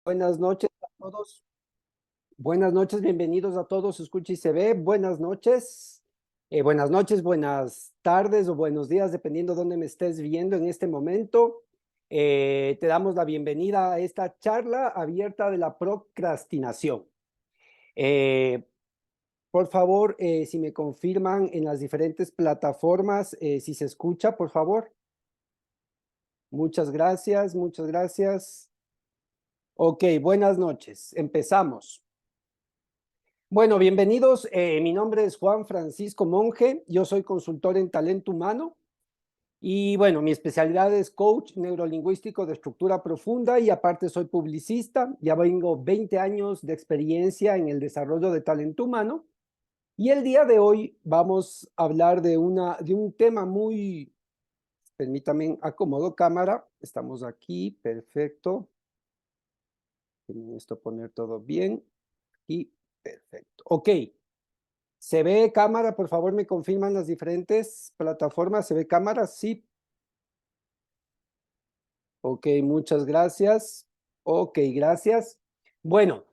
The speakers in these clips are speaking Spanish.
Buenas noches a todos. Buenas noches, bienvenidos a todos. Escucha y se ve. Buenas noches. Buenas noches, buenas tardes o buenos días, dependiendo de dónde me estés viendo en este momento. Te damos la bienvenida a esta charla abierta de la procrastinación. Eh, por favor, si me confirman en las diferentes plataformas, si se escucha, por favor. Muchas gracias, muchas gracias. Ok, buenas noches. Empezamos. Bueno, bienvenidos. Mi nombre es Juan Francisco Monge. Yo soy consultor en talento humano y bueno, mi especialidad es coach neurolingüístico de estructura profunda y aparte soy publicista. Ya vengo 20 años de experiencia en el desarrollo de talento humano y el día de hoy vamos a hablar de un tema muy, permítame, acomodo cámara. Estamos aquí, perfecto. Esto poner todo bien y perfecto. Ok. ¿Se ve cámara? Por favor, me confirman las diferentes plataformas. ¿Se ve cámara? Sí. Ok, muchas gracias. Ok, gracias. Bueno,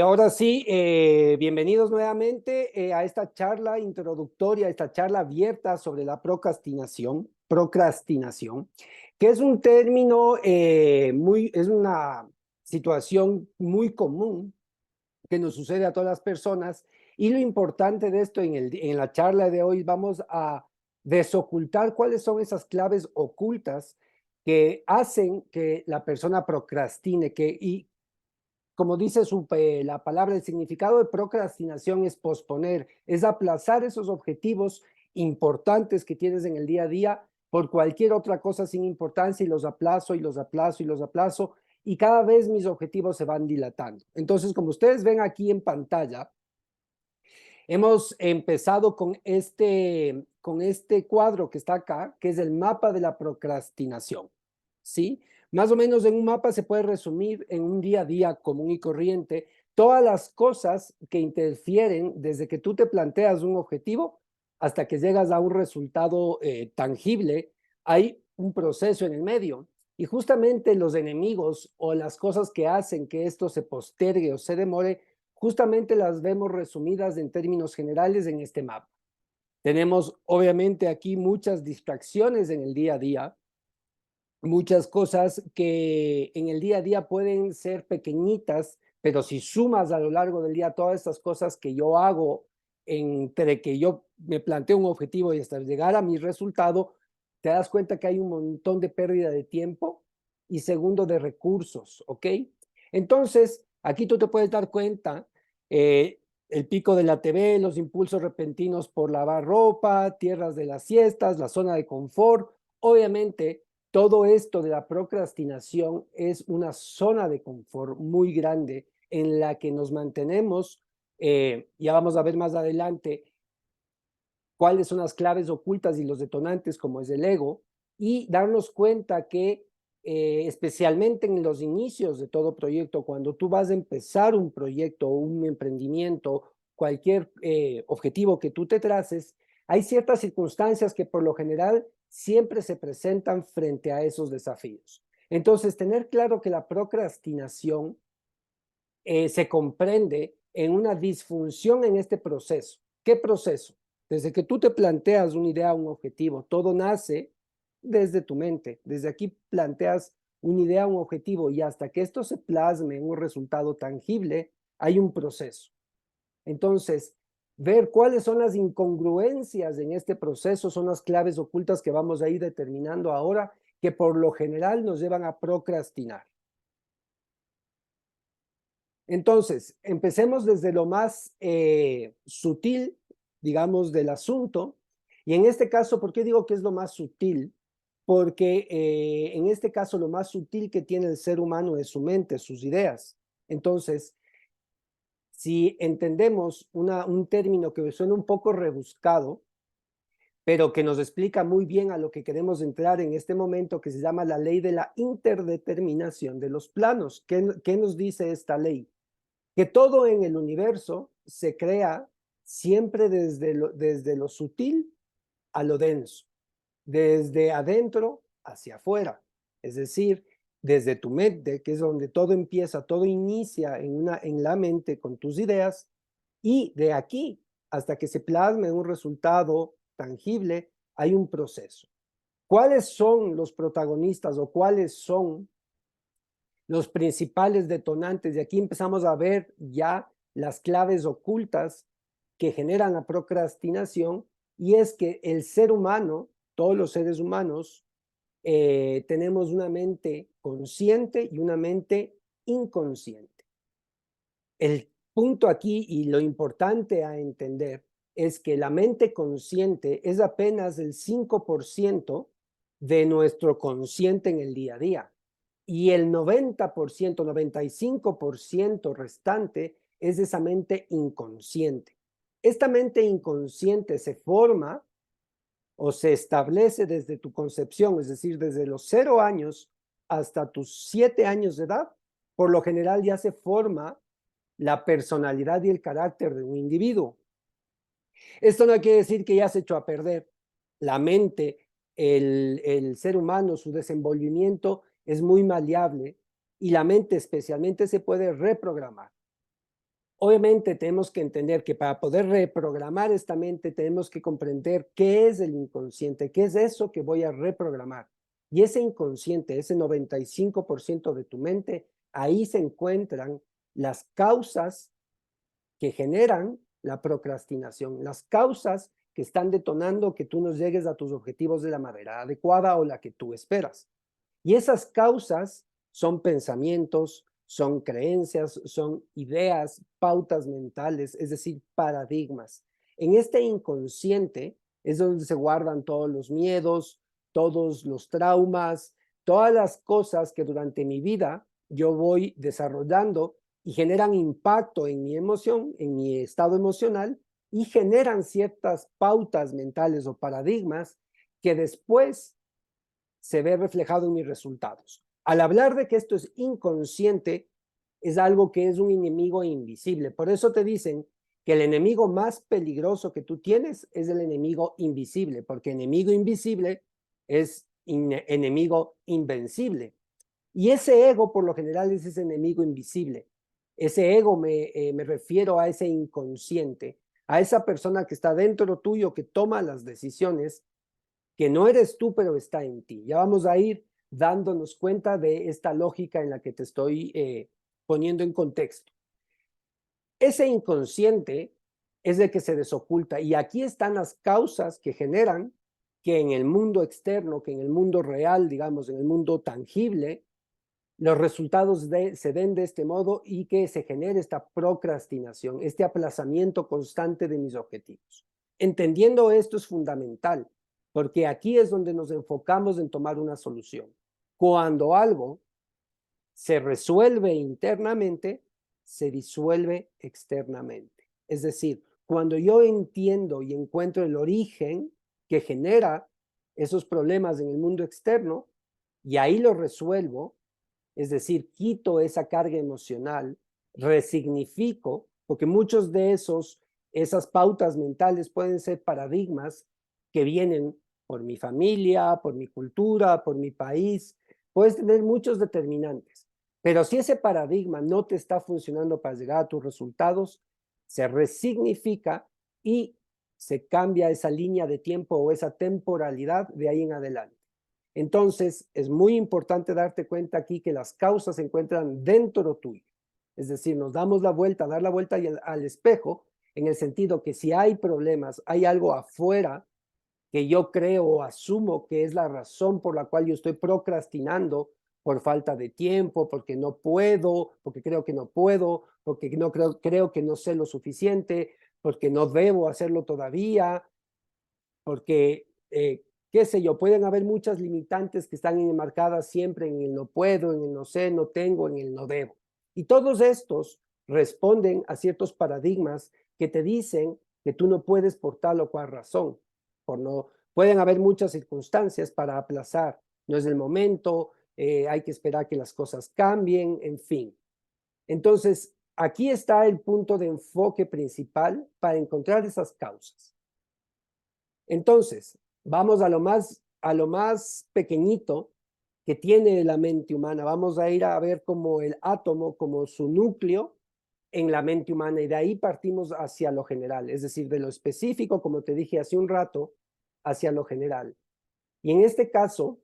ahora sí, bienvenidos nuevamente a esta charla introductoria, esta charla abierta sobre la procrastinación, que es un término es una situación muy común que nos sucede a todas las personas. Y lo importante de esto en la charla de hoy, vamos a desocultar cuáles son esas claves ocultas que hacen que la persona procrastine, y como dice la palabra, el significado de procrastinación es posponer, es aplazar esos objetivos importantes que tienes en el día a día por cualquier otra cosa sin importancia y los aplazo y los aplazo y los aplazo y cada vez mis objetivos se van dilatando. Entonces, como ustedes ven aquí en pantalla, hemos empezado con este cuadro que está acá, que es el mapa de la procrastinación, ¿sí? Más o menos en un mapa se puede resumir en un día a día común y corriente todas las cosas que interfieren desde que tú te planteas un objetivo hasta que llegas a un resultado tangible. Hay un proceso en el medio y justamente los enemigos o las cosas que hacen que esto se postergue o se demore justamente las vemos resumidas en términos generales en este mapa. Tenemos obviamente aquí muchas distracciones en el día a día, muchas cosas que en el día a día pueden ser pequeñitas, pero si sumas a lo largo del día todas estas cosas que yo hago entre que yo me planteo un objetivo y hasta llegar a mi resultado, te das cuenta que hay un montón de pérdida de tiempo y segundo de recursos, ¿ok? Entonces, aquí tú te puedes dar cuenta, el pico de la TV, los impulsos repentinos por lavar ropa, tierras de las siestas, la zona de confort, obviamente todo esto de la procrastinación es una zona de confort muy grande en la que nos mantenemos, ya vamos a ver más adelante cuáles son las claves ocultas y los detonantes como es el ego, y darnos cuenta que especialmente en los inicios de todo proyecto, cuando tú vas a empezar un proyecto o un emprendimiento, cualquier objetivo que tú te traces, hay ciertas circunstancias que por lo general siempre se presentan frente a esos desafíos. Entonces, tener claro que la procrastinación se comprende en una disfunción en este proceso. ¿Qué proceso? Desde que tú te planteas una idea, un objetivo, todo nace desde tu mente. Desde aquí planteas una idea, un objetivo y hasta que esto se plasme en un resultado tangible, hay un proceso. Entonces, ver cuáles son las incongruencias en este proceso son las claves ocultas que vamos a ir determinando ahora, que por lo general nos llevan a procrastinar. Entonces, empecemos desde lo más sutil, digamos, del asunto. Y en este caso, ¿por qué digo que es lo más sutil? Porque en este caso lo más sutil que tiene el ser humano es su mente, sus ideas. Entonces, si entendemos un término que suena un poco rebuscado, pero que nos explica muy bien a lo que queremos entrar en este momento, que se llama la ley de la interdeterminación de los planos. ¿Qué nos dice esta ley? Que todo en el universo se crea siempre desde lo sutil a lo denso, desde adentro hacia afuera. Es decir, desde tu mente, que es donde todo empieza, todo inicia en la mente con tus ideas, y de aquí hasta que se plasme en un resultado tangible, hay un proceso. ¿Cuáles son los protagonistas o cuáles son los principales detonantes? Y aquí empezamos a ver ya las claves ocultas que generan la procrastinación, y es que el ser humano, todos los seres humanos, tenemos una mente consciente y una mente inconsciente. El punto aquí y lo importante a entender es que la mente consciente es apenas el 5% de nuestro consciente en el día a día. Y el 90%, 95% restante es esa mente inconsciente. Esta mente inconsciente se forma o se establece desde tu concepción, es decir, desde los 0 años hasta tus 7 años de edad. Por lo general ya se forma la personalidad y el carácter de un individuo. Esto no quiere decir que ya se echó a perder. La mente, el ser humano, su desenvolvimiento es muy maleable, y la mente especialmente se puede reprogramar. Obviamente tenemos que entender que para poder reprogramar esta mente tenemos que comprender qué es el inconsciente, qué es eso que voy a reprogramar. Y ese inconsciente, ese 95% de tu mente, ahí se encuentran las causas que generan la procrastinación, las causas que están detonando que tú no llegues a tus objetivos de la manera adecuada o la que tú esperas. Y esas causas son pensamientos, son creencias, son ideas, pautas mentales, es decir, paradigmas. En este inconsciente es donde se guardan todos los miedos, todos los traumas, todas las cosas que durante mi vida yo voy desarrollando y generan impacto en mi emoción, en mi estado emocional, y generan ciertas pautas mentales o paradigmas que después se ve reflejado en mis resultados. Al hablar de que esto es inconsciente, es algo que es un enemigo invisible. Por eso te dicen que el enemigo más peligroso que tú tienes es el enemigo invisible, porque enemigo invisible es enemigo invencible. Y ese ego, por lo general, es ese enemigo invisible. Ese ego me refiero a ese inconsciente, a esa persona que está dentro tuyo, que toma las decisiones, que no eres tú, pero está en ti. Ya vamos a ir dándonos cuenta de esta lógica en la que te estoy poniendo en contexto. Ese inconsciente es el que se desoculta, y aquí están las causas que generan que en el mundo externo, que en el mundo real, digamos, en el mundo tangible, los resultados se den de este modo y que se genere esta procrastinación, este aplazamiento constante de mis objetivos. Entendiendo esto es fundamental, porque aquí es donde nos enfocamos en tomar una solución. Cuando algo se resuelve internamente, se disuelve externamente. Es decir, cuando yo entiendo y encuentro el origen que genera esos problemas en el mundo externo y ahí lo resuelvo, es decir, quito esa carga emocional, resignifico, porque muchos de esas pautas mentales pueden ser paradigmas que vienen por mi familia, por mi cultura, por mi país. Puedes tener muchos determinantes, pero si ese paradigma no te está funcionando para llegar a tus resultados, se resignifica y se cambia esa línea de tiempo o esa temporalidad de ahí en adelante. Entonces, es muy importante darte cuenta aquí que las causas se encuentran dentro tuyo. Es decir, nos damos la vuelta, dar la vuelta al espejo, en el sentido que si hay problemas, hay algo afuera que yo creo o asumo que es la razón por la cual yo estoy procrastinando, por falta de tiempo, porque no puedo, porque creo que no puedo, porque no creo que no sé lo suficiente, porque no debo hacerlo todavía, porque, qué sé yo, pueden haber muchas limitantes que están enmarcadas siempre en el no puedo, en el no sé, no tengo, en el no debo. Y todos estos responden a ciertos paradigmas que te dicen que tú no puedes por tal o cual razón. Pueden haber muchas circunstancias para aplazar. No es el momento, hay que esperar que las cosas cambien, en fin. Entonces, aquí está el punto de enfoque principal para encontrar esas causas. Entonces, vamos a lo más pequeñito, que tiene la mente humana. Vamos a ir a ver como el átomo, como su núcleo en la mente humana, y de ahí partimos hacia lo general, es decir, de lo específico, como te dije hace un rato, hacia lo general. Y en este caso,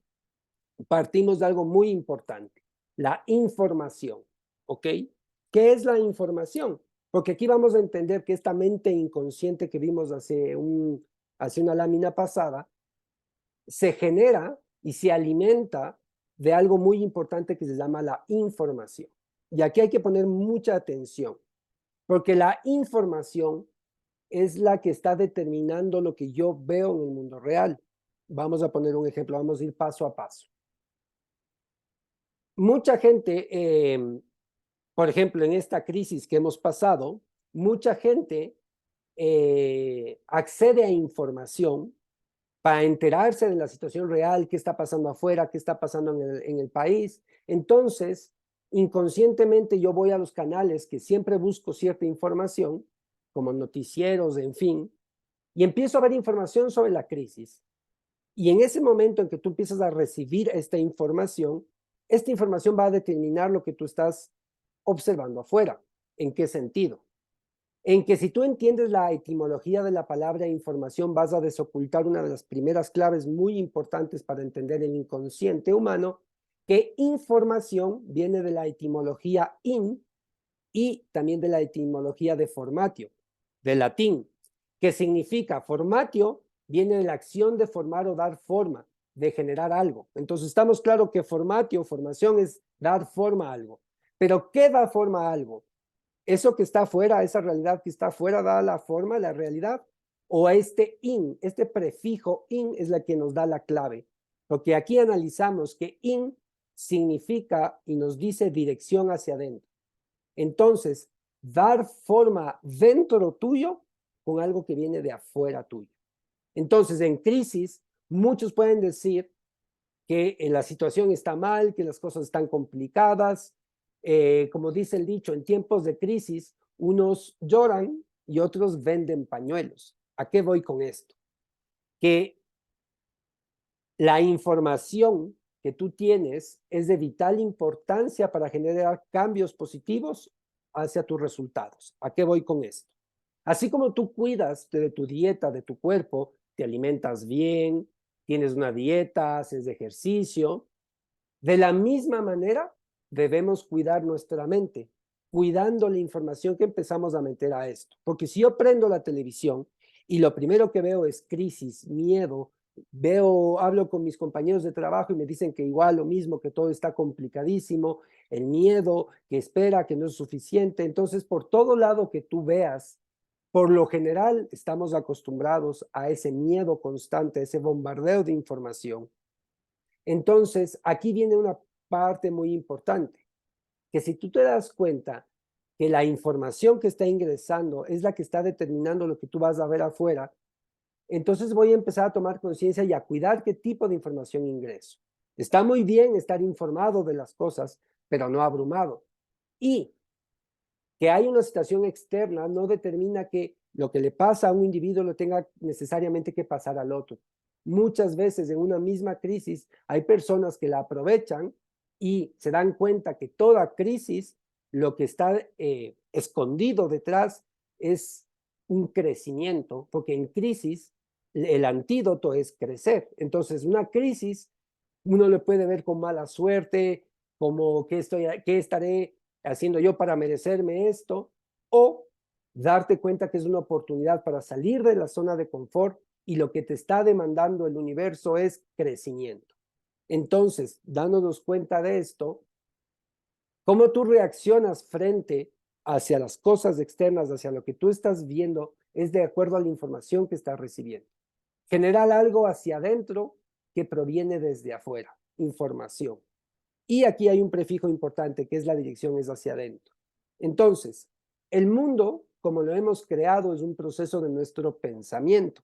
partimos de algo muy importante, la información, ¿ok? ¿Qué es la información? Porque aquí vamos a entender que esta mente inconsciente que vimos hace una lámina pasada, se genera y se alimenta de algo muy importante que se llama la información. Y aquí hay que poner mucha atención, porque la información es la que está determinando lo que yo veo en el mundo real. Vamos a poner un ejemplo, vamos a ir paso a paso. Mucha gente, por ejemplo, en esta crisis que hemos pasado, mucha gente accede a información para enterarse de la situación real, qué está pasando afuera, qué está pasando en el país. Entonces, inconscientemente yo voy a los canales que siempre busco cierta información, como noticieros, en fin, y empiezo a ver información sobre la crisis. Y en ese momento en que tú empiezas a recibir esta información va a determinar lo que tú estás observando afuera. ¿En qué sentido? En que si tú entiendes la etimología de la palabra información, vas a desocultar una de las primeras claves muy importantes para entender el inconsciente humano, que información viene de la etimología in y también de la etimología de formatio, del latín, que significa formatio, viene de la acción de formar o dar forma, de generar algo. Entonces estamos claros que formatio, formación, es dar forma a algo. Pero ¿qué da forma a algo? ¿Eso que está afuera, esa realidad que está afuera, da la forma, la realidad? ¿O este in, este prefijo in es la que nos da la clave? Porque aquí analizamos que in significa y nos dice dirección hacia adentro. Entonces, dar forma dentro tuyo con algo que viene de afuera tuyo. Entonces, en crisis, muchos pueden decir que la situación está mal, que las cosas están complicadas. Como dice el dicho, en tiempos de crisis, unos lloran y otros venden pañuelos. ¿A qué voy con esto? Que la información que tú tienes es de vital importancia para generar cambios positivos hacia tus resultados. ¿A qué voy con esto? Así como tú cuidas de tu dieta, de tu cuerpo, te alimentas bien, tienes una dieta, haces ejercicio, de la misma manera debemos cuidar nuestra mente, cuidando la información que empezamos a meter a esto. Porque si yo prendo la televisión y lo primero que veo es crisis, miedo, hablo con mis compañeros de trabajo y me dicen que igual lo mismo, que todo está complicadísimo, el miedo, que espera, que no es suficiente. Entonces, por todo lado que tú veas, por lo general estamos acostumbrados a ese miedo constante, a ese bombardeo de información. Entonces, aquí viene una parte muy importante, que si tú te das cuenta que la información que está ingresando es la que está determinando lo que tú vas a ver afuera, entonces voy a empezar a tomar conciencia y a cuidar qué tipo de información ingreso. Está muy bien estar informado de las cosas, pero no abrumado. Y que hay una situación externa no determina que lo que le pasa a un individuo lo tenga necesariamente que pasar al otro. Muchas veces en una misma crisis hay personas que la aprovechan y se dan cuenta que toda crisis, lo que está escondido detrás es un crecimiento, porque en crisis el antídoto es crecer. Entonces, una crisis uno le puede ver con mala suerte, como qué estaré haciendo yo para merecerme esto, o darte cuenta que es una oportunidad para salir de la zona de confort y lo que te está demandando el universo es crecimiento. Entonces, dándonos cuenta de esto, cómo tú reaccionas frente hacia las cosas externas, hacia lo que tú estás viendo, es de acuerdo a la información que estás recibiendo. Generar algo hacia adentro que proviene desde afuera, información. Y aquí hay un prefijo importante que es la dirección es hacia adentro. Entonces, el mundo, como lo hemos creado, es un proceso de nuestro pensamiento.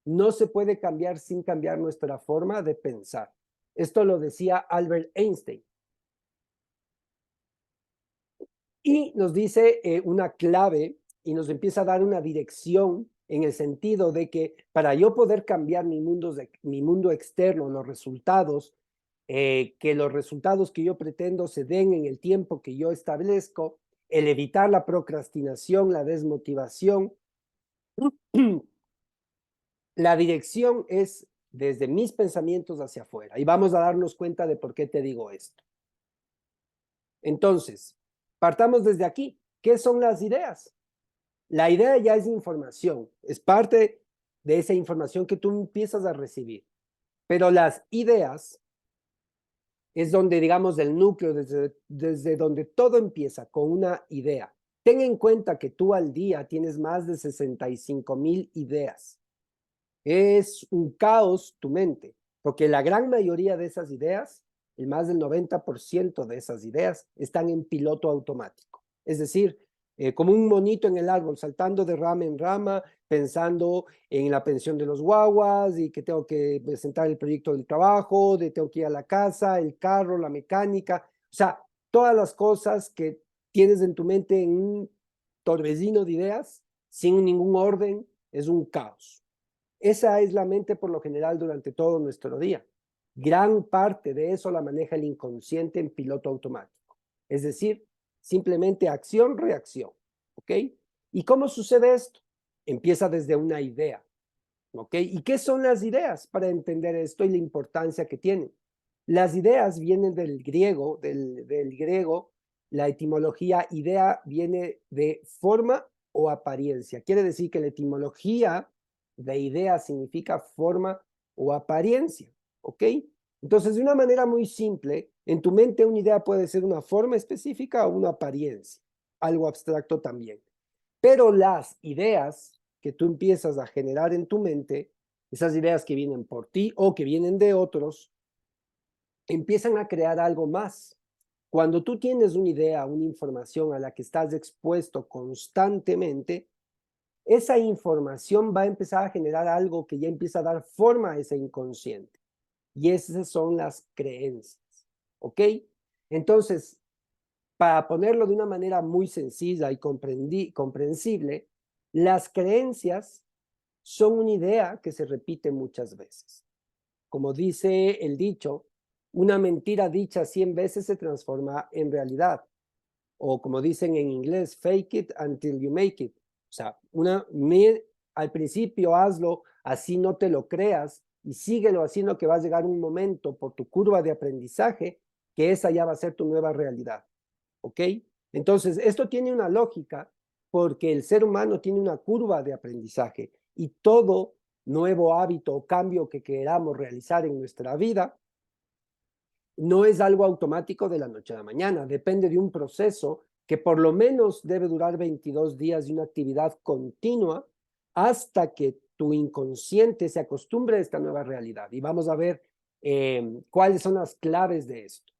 No se puede cambiar sin cambiar nuestra forma de pensar. Esto lo decía Albert Einstein. Y nos dice una clave y nos empieza a dar una dirección en el sentido de que para yo poder cambiar mi mundo externo, los resultados, que los resultados que yo pretendo se den en el tiempo que yo establezco, el evitar la procrastinación, la desmotivación. La dirección es desde mis pensamientos hacia afuera. Y vamos a darnos cuenta de por qué te digo esto. Entonces, partamos desde aquí. ¿Qué son las ideas? La idea ya es información, es parte de esa información que tú empiezas a recibir. Pero las ideas es donde, digamos, el núcleo, desde donde todo empieza, con una idea. Ten en cuenta que tú al día tienes más de 65,000 ideas. Es un caos tu mente, porque la gran mayoría de esas ideas, el más del 90% de esas ideas, están en piloto automático. Es decir, como un monito en el árbol, saltando de rama en rama, pensando en la pensión de los guaguas y que tengo que presentar el proyecto del trabajo, de tengo que ir a la casa, el carro, la mecánica, o sea, todas las cosas que tienes en tu mente en un torbellino de ideas, sin ningún orden, es un caos. Esa es la mente por lo general durante todo nuestro día. Gran parte de eso la maneja el inconsciente en piloto automático. Es decir, simplemente acción, reacción. ¿Ok? ¿Y cómo sucede esto? Empieza desde una idea. ¿Ok? ¿Y qué son las ideas para entender esto y la importancia que tienen? Las ideas vienen del griego, del griego, la etimología idea viene de forma o apariencia. Quiere decir que la etimología de idea significa forma o apariencia, ¿ok? Entonces, de una manera muy simple, en tu mente una idea puede ser una forma específica o una apariencia, algo abstracto también. Pero las ideas que tú empiezas a generar en tu mente, esas ideas que vienen por ti o que vienen de otros, empiezan a crear algo más. Cuando tú tienes una idea, una información a la que estás expuesto constantemente, esa información va a empezar a generar algo que ya empieza a dar forma a ese inconsciente. Y esas son las creencias. ¿Ok? Entonces, para ponerlo de una manera muy sencilla y comprensible, las creencias son una idea que se repite muchas veces. Como dice el dicho, una mentira dicha 100 veces se transforma en realidad. O como dicen en inglés, fake it until you make it. O sea, al principio hazlo, así no te lo creas, y síguelo haciendo que va a llegar un momento por tu curva de aprendizaje que esa ya va a ser tu nueva realidad. ¿Ok? Entonces, esto tiene una lógica porque el ser humano tiene una curva de aprendizaje y todo nuevo hábito o cambio que queramos realizar en nuestra vida no es algo automático de la noche a la mañana, depende de un proceso que por lo menos debe durar 22 días de una actividad continua hasta que tu inconsciente se acostumbre a esta nueva realidad. Y vamos a ver cuáles son las claves de esto.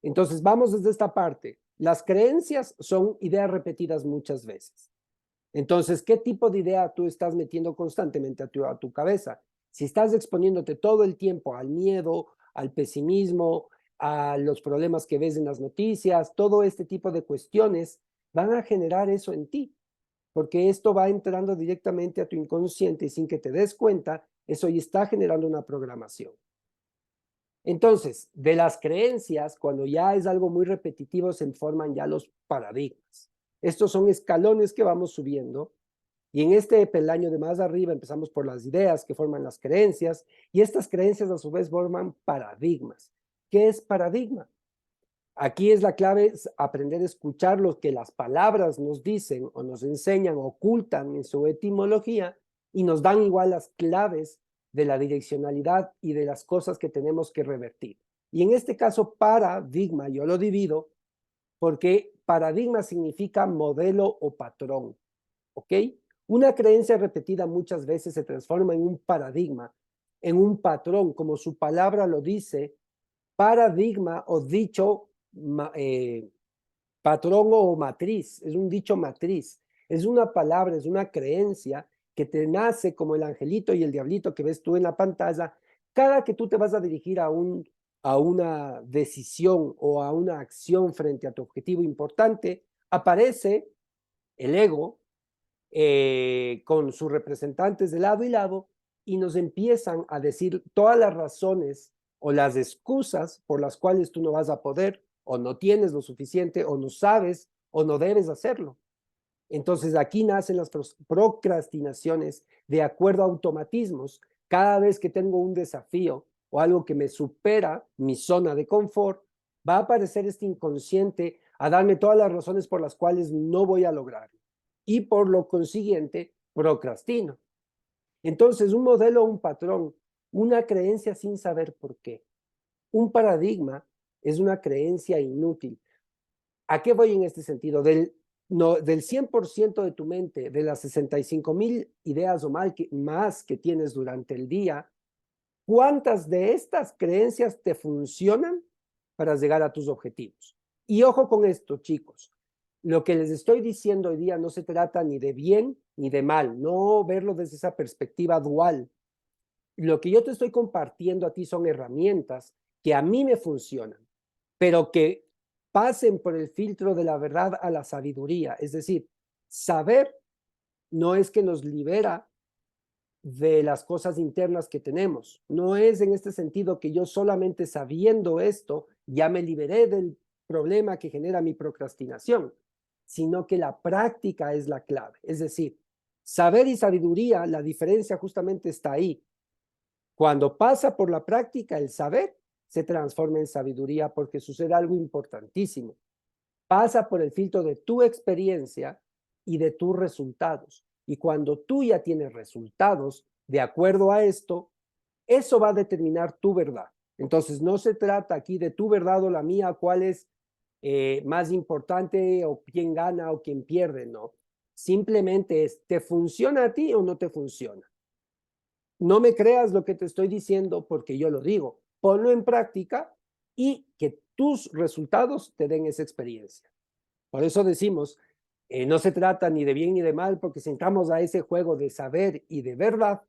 Entonces, vamos desde esta parte. Las creencias son ideas repetidas muchas veces. Entonces, ¿qué tipo de idea tú estás metiendo constantemente a tu cabeza? Si estás exponiéndote todo el tiempo al miedo, al pesimismo, a los problemas que ves en las noticias, todo este tipo de cuestiones van a generar eso en ti, porque esto va entrando directamente a tu inconsciente y sin que te des cuenta, eso ya está generando una programación. Entonces, de las creencias, cuando ya es algo muy repetitivo, se forman ya los paradigmas. Estos son escalones que vamos subiendo y en este peldaño de más arriba empezamos por las ideas que forman las creencias y estas creencias a su vez forman paradigmas. ¿Qué es paradigma? Aquí es la clave, es aprender a escuchar lo que las palabras nos dicen o nos enseñan, ocultan en su etimología y nos dan igual las claves de la direccionalidad y de las cosas que tenemos que revertir. Y en este caso, paradigma, yo lo divido porque paradigma significa modelo o patrón, ¿ok? Una creencia repetida muchas veces se transforma en un paradigma, en un patrón, como su palabra lo dice, paradigma o dicho patrón o matriz, es un dicho matriz, es una palabra, es una creencia que te nace como el angelito y el diablito que ves tú en la pantalla, cada que tú te vas a dirigir a una decisión o a una acción frente a tu objetivo importante, aparece el ego con sus representantes de lado y lado y nos empiezan a decir todas las razones o las excusas por las cuales tú no vas a poder, o no tienes lo suficiente, o no sabes, o no debes hacerlo. Entonces aquí nacen las procrastinaciones de acuerdo a automatismos. Cada vez que tengo un desafío o algo que me supera mi zona de confort, va a aparecer este inconsciente a darme todas las razones por las cuales no voy a lograrlo. Y por lo consiguiente, procrastino. Entonces, un modelo, un patrón, una creencia sin saber por qué. Un paradigma es una creencia inútil. ¿A qué voy en este sentido? Del 100% de tu mente, de las 65,000 ideas o más que tienes durante el día, ¿cuántas de estas creencias te funcionan para llegar a tus objetivos? Y ojo con esto, chicos. Lo que les estoy diciendo hoy día no se trata ni de bien ni de mal, no verlo desde esa perspectiva dual. Lo que yo te estoy compartiendo a ti son herramientas que a mí me funcionan, pero que pasen por el filtro de la verdad a la sabiduría. Es decir, saber no es que nos libera de las cosas internas que tenemos. No es en este sentido que yo solamente sabiendo esto ya me liberé del problema que genera mi procrastinación, sino que la práctica es la clave. Es decir, saber y sabiduría, la diferencia justamente está ahí. Cuando pasa por la práctica, el saber se transforma en sabiduría porque sucede algo importantísimo. Pasa por el filtro de tu experiencia y de tus resultados. Y cuando tú ya tienes resultados de acuerdo a esto, eso va a determinar tu verdad. Entonces, no se trata aquí de tu verdad o la mía, cuál es más importante o quién gana o quién pierde, no. Simplemente es, ¿te funciona a ti o no te funciona? No me creas lo que te estoy diciendo porque yo lo digo. Ponlo en práctica y que tus resultados te den esa experiencia. Por eso decimos, no se trata ni de bien ni de mal, porque si entramos a ese juego de saber y de verdad,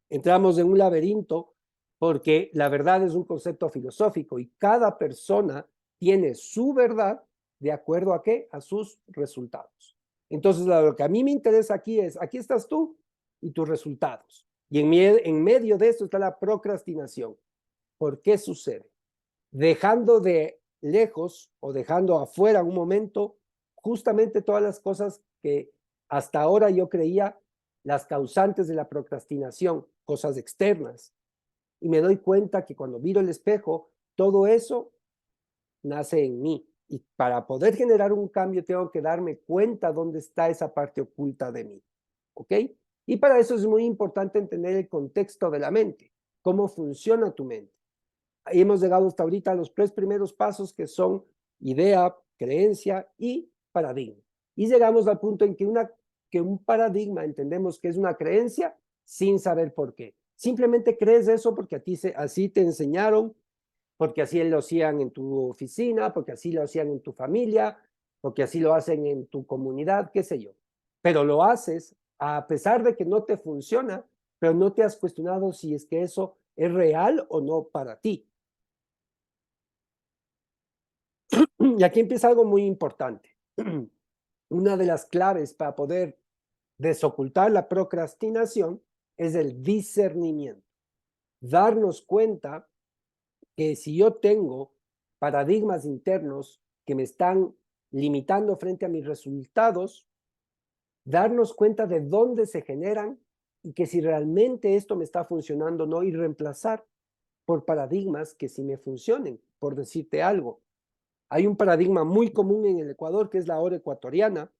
entramos en un laberinto, porque la verdad es un concepto filosófico y cada persona tiene su verdad de acuerdo a qué, a sus resultados. Entonces, lo que a mí me interesa aquí es, aquí estás tú y tus resultados. Y en medio de esto está la procrastinación. ¿Por qué sucede? Dejando de lejos o dejando afuera un momento justamente todas las cosas que hasta ahora yo creía las causantes de la procrastinación, cosas externas. Y me doy cuenta que cuando miro el espejo, todo eso nace en mí. Y para poder generar un cambio tengo que darme cuenta dónde está esa parte oculta de mí. ¿Ok? Y para eso es muy importante entender el contexto de la mente, cómo funciona tu mente. Ahí hemos llegado hasta ahorita a los 3 primeros pasos que son idea, creencia y paradigma. Y llegamos al punto en que un paradigma entendemos que es una creencia sin saber por qué. Simplemente crees eso porque así te enseñaron, porque así lo hacían en tu oficina, porque así lo hacían en tu familia, porque así lo hacen en tu comunidad, qué sé yo. Pero lo haces a pesar de que no te funciona, pero no te has cuestionado si es que eso es real o no para ti. Y aquí empieza algo muy importante. Una de las claves para poder desocultar la procrastinación es el discernimiento. Darnos cuenta que si yo tengo paradigmas internos que me están limitando frente a mis resultados, darnos cuenta de dónde se generan y que si realmente esto me está funcionando o no, y reemplazar por paradigmas que sí me funcionen. Por decirte algo, hay un paradigma muy común en el Ecuador que es la hora ecuatoriana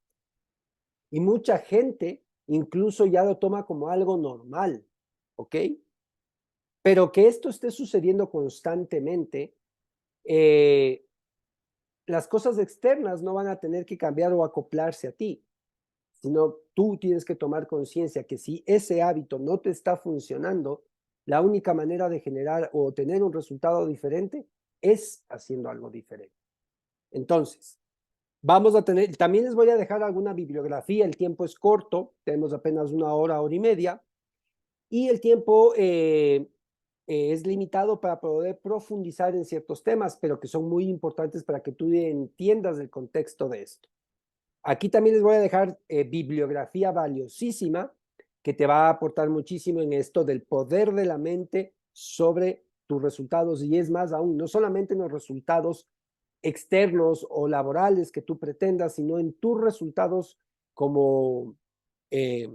y mucha gente incluso ya lo toma como algo normal, ¿ok? Pero que esto esté sucediendo constantemente, eh, las cosas externas no van a tener que cambiar o acoplarse a ti, sino tú tienes que tomar conciencia que si ese hábito no te está funcionando, la única manera de generar o tener un resultado diferente es haciendo algo diferente. Entonces, vamos a tener, también les voy a dejar alguna bibliografía, el tiempo es corto, tenemos apenas una hora, hora y media, y el tiempo es limitado para poder profundizar en ciertos temas, pero que son muy importantes para que tú entiendas el contexto de esto. Aquí también les voy a dejar bibliografía valiosísima que te va a aportar muchísimo en esto del poder de la mente sobre tus resultados, y es más aún, no solamente en los resultados externos o laborales que tú pretendas, sino en tus resultados como eh,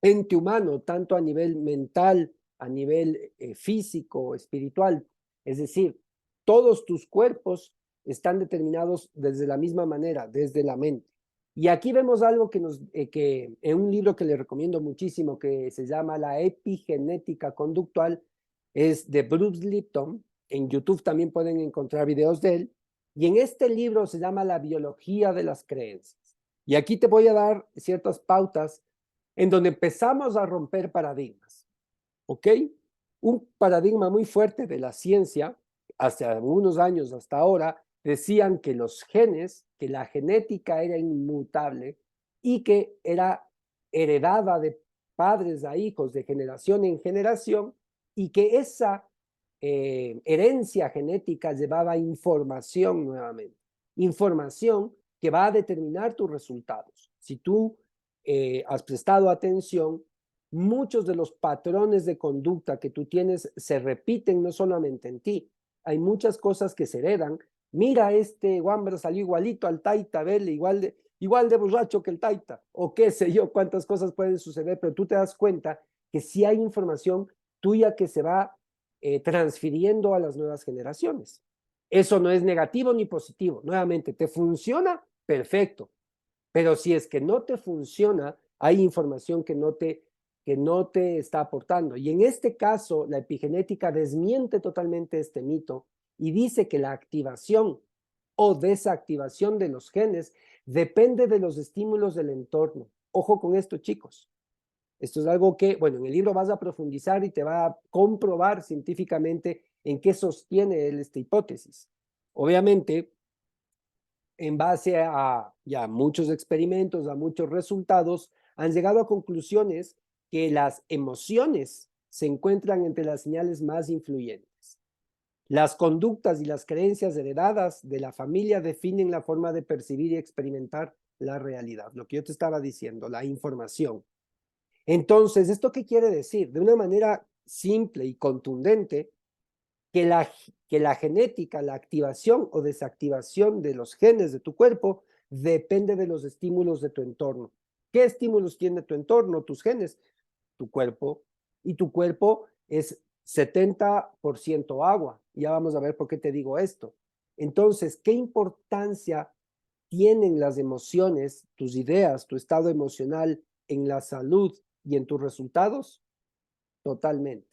ente humano, tanto a nivel mental, a nivel físico, espiritual. Es decir, todos tus cuerpos están determinados desde la misma manera, desde la mente. Y aquí vemos algo que en un libro que le recomiendo muchísimo, que se llama La epigenética conductual, es de Bruce Lipton. En YouTube también pueden encontrar videos de él. Y en este libro se llama La biología de las creencias. Y aquí te voy a dar ciertas pautas en donde empezamos a romper paradigmas, ¿ok? Un paradigma muy fuerte de la ciencia, hace algunos años hasta ahora, decían que los genes, que la genética era inmutable y que era heredada de padres a hijos, de generación en generación, y que esa herencia genética llevaba información nuevamente, información que va a determinar tus resultados. Si tú has prestado atención, muchos de los patrones de conducta que tú tienes se repiten no solamente en ti, hay muchas cosas que se heredan. Mira, este Wambra salió igualito al Taita, verle igual de borracho que el Taita, o qué sé yo, cuántas cosas pueden suceder, pero tú te das cuenta que sí hay información tuya que se va transfiriendo a las nuevas generaciones. Eso no es negativo ni positivo. Nuevamente, ¿te funciona? Perfecto. Pero si es que no te funciona, hay información que no te está aportando. Y en este caso, la epigenética desmiente totalmente este mito y dice que la activación o desactivación de los genes depende de los estímulos del entorno. Ojo con esto, chicos. Esto es algo que, bueno, en el libro vas a profundizar y te va a comprobar científicamente en qué sostiene él esta hipótesis. Obviamente, en base a ya muchos experimentos, a muchos resultados, han llegado a conclusiones que las emociones se encuentran entre las señales más influyentes. Las conductas y las creencias heredadas de la familia definen la forma de percibir y experimentar la realidad. Lo que yo te estaba diciendo, la información. Entonces, ¿esto qué quiere decir? De una manera simple y contundente, que la genética, la activación o desactivación de los genes de tu cuerpo depende de los estímulos de tu entorno. ¿Qué estímulos tiene tu entorno, tus genes? Tu cuerpo. Y tu cuerpo es 70% agua. Ya vamos a ver por qué te digo esto. Entonces, ¿qué importancia tienen las emociones, tus ideas, tu estado emocional en la salud y en tus resultados? Totalmente.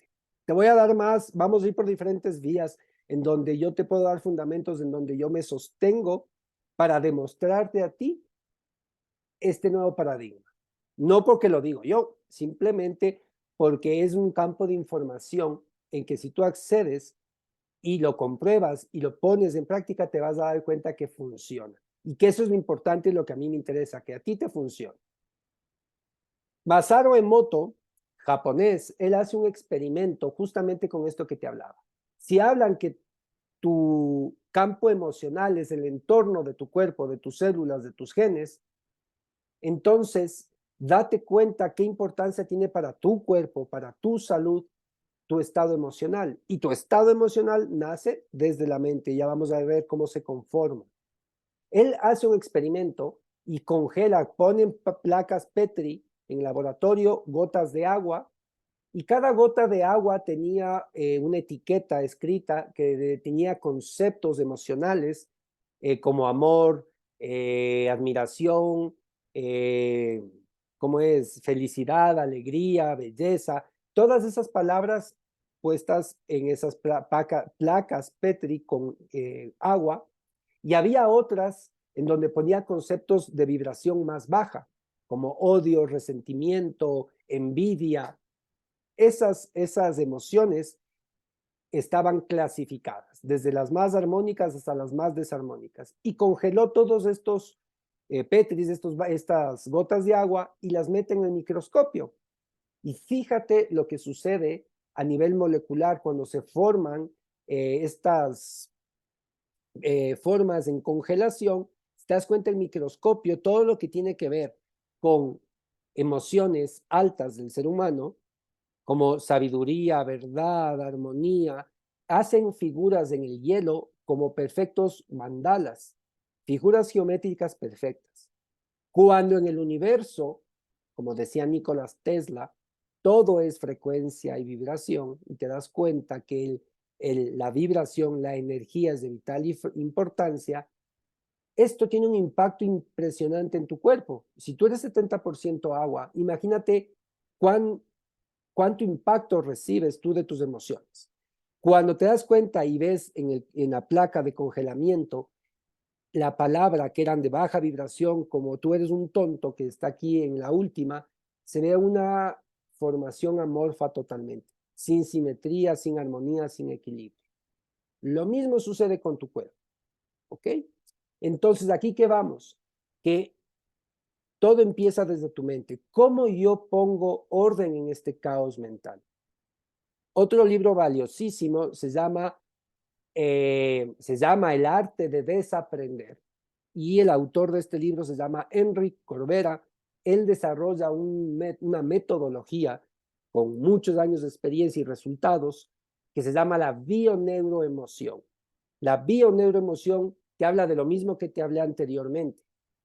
Te voy a dar más, vamos a ir por diferentes vías en donde yo te puedo dar fundamentos, en donde yo me sostengo para demostrarte a ti este nuevo paradigma. No porque lo digo yo, simplemente porque es un campo de información en que si tú accedes y lo compruebas y lo pones en práctica, te vas a dar cuenta que funciona. Y que eso es lo importante y lo que a mí me interesa, que a ti te funcione. Masaru Emoto, japonés, él hace un experimento justamente con esto que te hablaba. Si hablan que tu campo emocional es el entorno de tu cuerpo, de tus células, de tus genes, entonces date cuenta qué importancia tiene para tu cuerpo, para tu salud, tu estado emocional. Y tu estado emocional nace desde la mente. Ya vamos a ver cómo se conforma. Él hace un experimento y congela, ponen placas Petri en laboratorio, gotas de agua, y cada gota de agua tenía una etiqueta escrita que tenía conceptos emocionales como amor, admiración, ¿cómo es? Felicidad, alegría, belleza, todas esas palabras puestas en esas placas Petri con agua, y había otras en donde ponía conceptos de vibración más baja, como odio, resentimiento, envidia. Esas emociones estaban clasificadas, desde las más armónicas hasta las más desarmónicas, y congeló todos estos petris, estas gotas de agua, y las mete en el microscopio. Y fíjate lo que sucede a nivel molecular cuando se forman estas formas en congelación. Te das cuenta el microscopio, todo lo que tiene que ver con emociones altas del ser humano, como sabiduría, verdad, armonía, hacen figuras en el hielo como perfectos mandalas, figuras geométricas perfectas. Cuando en el universo, como decía Nikola Tesla, todo es frecuencia y vibración, y te das cuenta que la vibración, la energía es de vital importancia, esto tiene un impacto impresionante en tu cuerpo. Si tú eres 70% agua, imagínate cuánto impacto recibes tú de tus emociones. Cuando te das cuenta y ves en la placa de congelamiento la palabra que eran de baja vibración, como tú eres un tonto, que está aquí en la última, se ve una formación amorfa totalmente, sin simetría, sin armonía, sin equilibrio. Lo mismo sucede con tu cuerpo, ¿ok? Entonces, ¿aquí qué vamos? Que todo empieza desde tu mente. ¿Cómo yo pongo orden en este caos mental? Otro libro valiosísimo se llama El arte de desaprender. Y el autor de este libro se llama Enric Corbera. Él desarrolla una metodología con muchos años de experiencia y resultados que se llama la bioneuroemoción. La bioneuroemoción te habla de lo mismo que te hablé anteriormente.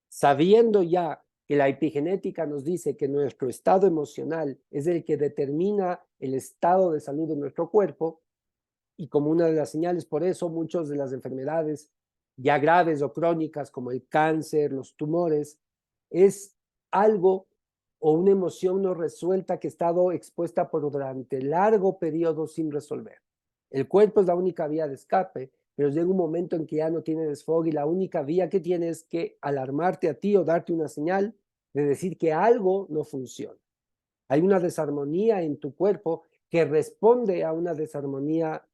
Sabiendo ya que la epigenética nos dice que nuestro estado emocional es el que determina el estado de salud de nuestro cuerpo, y como una de las señales, por eso muchas de las enfermedades ya graves o crónicas como el cáncer, los tumores, es algo o una emoción no resuelta que ha estado expuesta por durante largo periodo sin resolver. El cuerpo es la única vía de escape, pero llega un momento en que ya no tiene desfogue y la única vía que tiene es que alarmarte a ti o darte una señal de decir que algo no funciona. Hay una desarmonía en tu cuerpo que responde a una desarmonía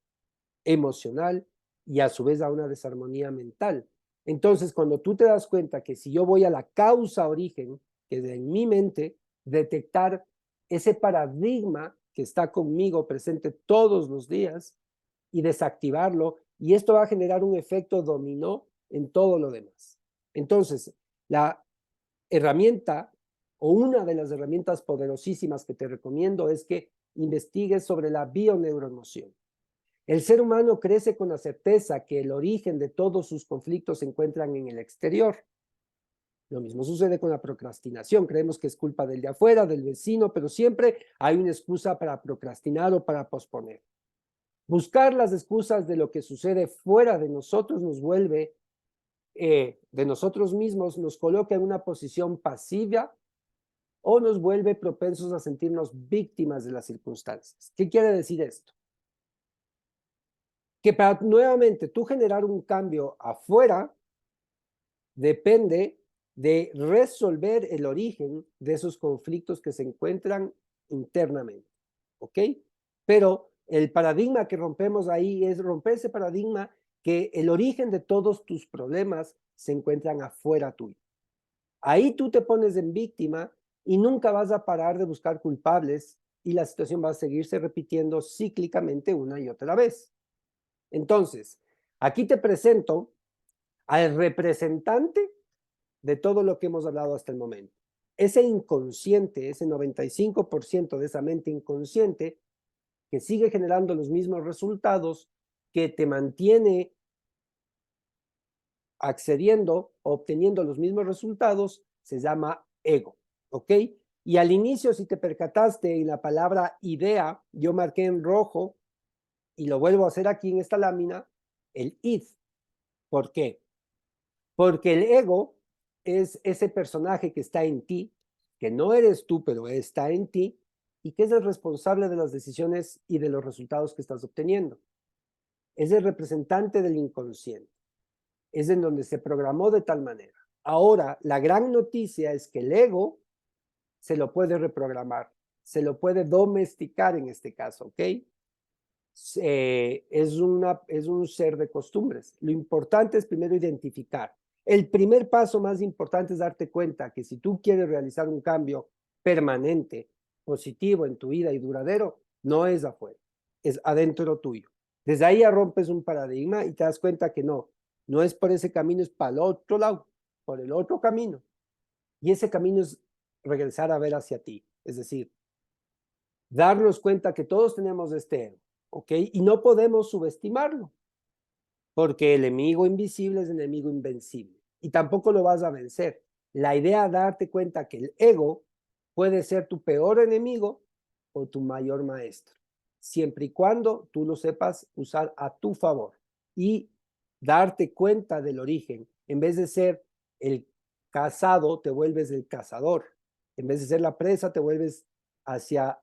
emocional y a su vez a una desarmonía mental. Entonces, cuando tú te das cuenta que si yo voy a la causa origen, que es en mi mente, detectar ese paradigma que está conmigo presente todos los días y desactivarlo, y esto va a generar un efecto dominó en todo lo demás. Entonces, la herramienta o una de las herramientas poderosísimas que te recomiendo es que investigues sobre la bioneuroemoción. El ser humano crece con la certeza que el origen de todos sus conflictos se encuentran en el exterior. Lo mismo sucede con la procrastinación. Creemos que es culpa del de afuera, del vecino, pero siempre hay una excusa para procrastinar o para posponer. Buscar las excusas de lo que sucede fuera de nosotros nos vuelve, de nosotros mismos, nos coloca en una posición pasiva o nos vuelve propensos a sentirnos víctimas de las circunstancias. ¿Qué quiere decir esto? Que para nuevamente tú generar un cambio afuera, depende de resolver el origen de esos conflictos que se encuentran internamente, ¿ok? Pero el paradigma que rompemos ahí es romper ese paradigma que el origen de todos tus problemas se encuentran afuera tuyo. Ahí tú te pones en víctima y nunca vas a parar de buscar culpables y la situación va a seguirse repitiendo cíclicamente una y otra vez. Entonces, aquí te presento al representante de todo lo que hemos hablado hasta el momento. Ese inconsciente, ese 95% de esa mente inconsciente que sigue generando los mismos resultados, que te mantiene accediendo, obteniendo los mismos resultados, se llama ego, ¿ok? Y al inicio, si te percataste en la palabra idea, yo marqué en rojo, y lo vuelvo a hacer aquí en esta lámina, el id. ¿Por qué? Porque el ego es ese personaje que está en ti, que no eres tú, pero está en ti, y que es el responsable de las decisiones y de los resultados que estás obteniendo. Es el representante del inconsciente. Es en donde se programó de tal manera. Ahora, la gran noticia es que el ego se lo puede reprogramar, se lo puede domesticar en este caso, ¿ok? Es un ser de costumbres. Lo importante es primero identificar. El primer paso más importante es darte cuenta que si tú quieres realizar un cambio permanente, positivo en tu vida y duradero, no es afuera, es adentro tuyo. Desde ahí ya rompes un paradigma y te das cuenta que no es por ese camino, es para el otro lado, por el otro camino. Y ese camino es regresar a ver hacia ti. Es decir, darnos cuenta que todos tenemos este ego, ¿ok? Y no podemos subestimarlo, porque el enemigo invisible es el enemigo invencible y tampoco lo vas a vencer. La idea es darte cuenta que el ego puede ser tu peor enemigo o tu mayor maestro, siempre y cuando tú lo sepas usar a tu favor y darte cuenta del origen. En vez de ser el cazado, te vuelves el cazador. En vez de ser la presa, te vuelves hacia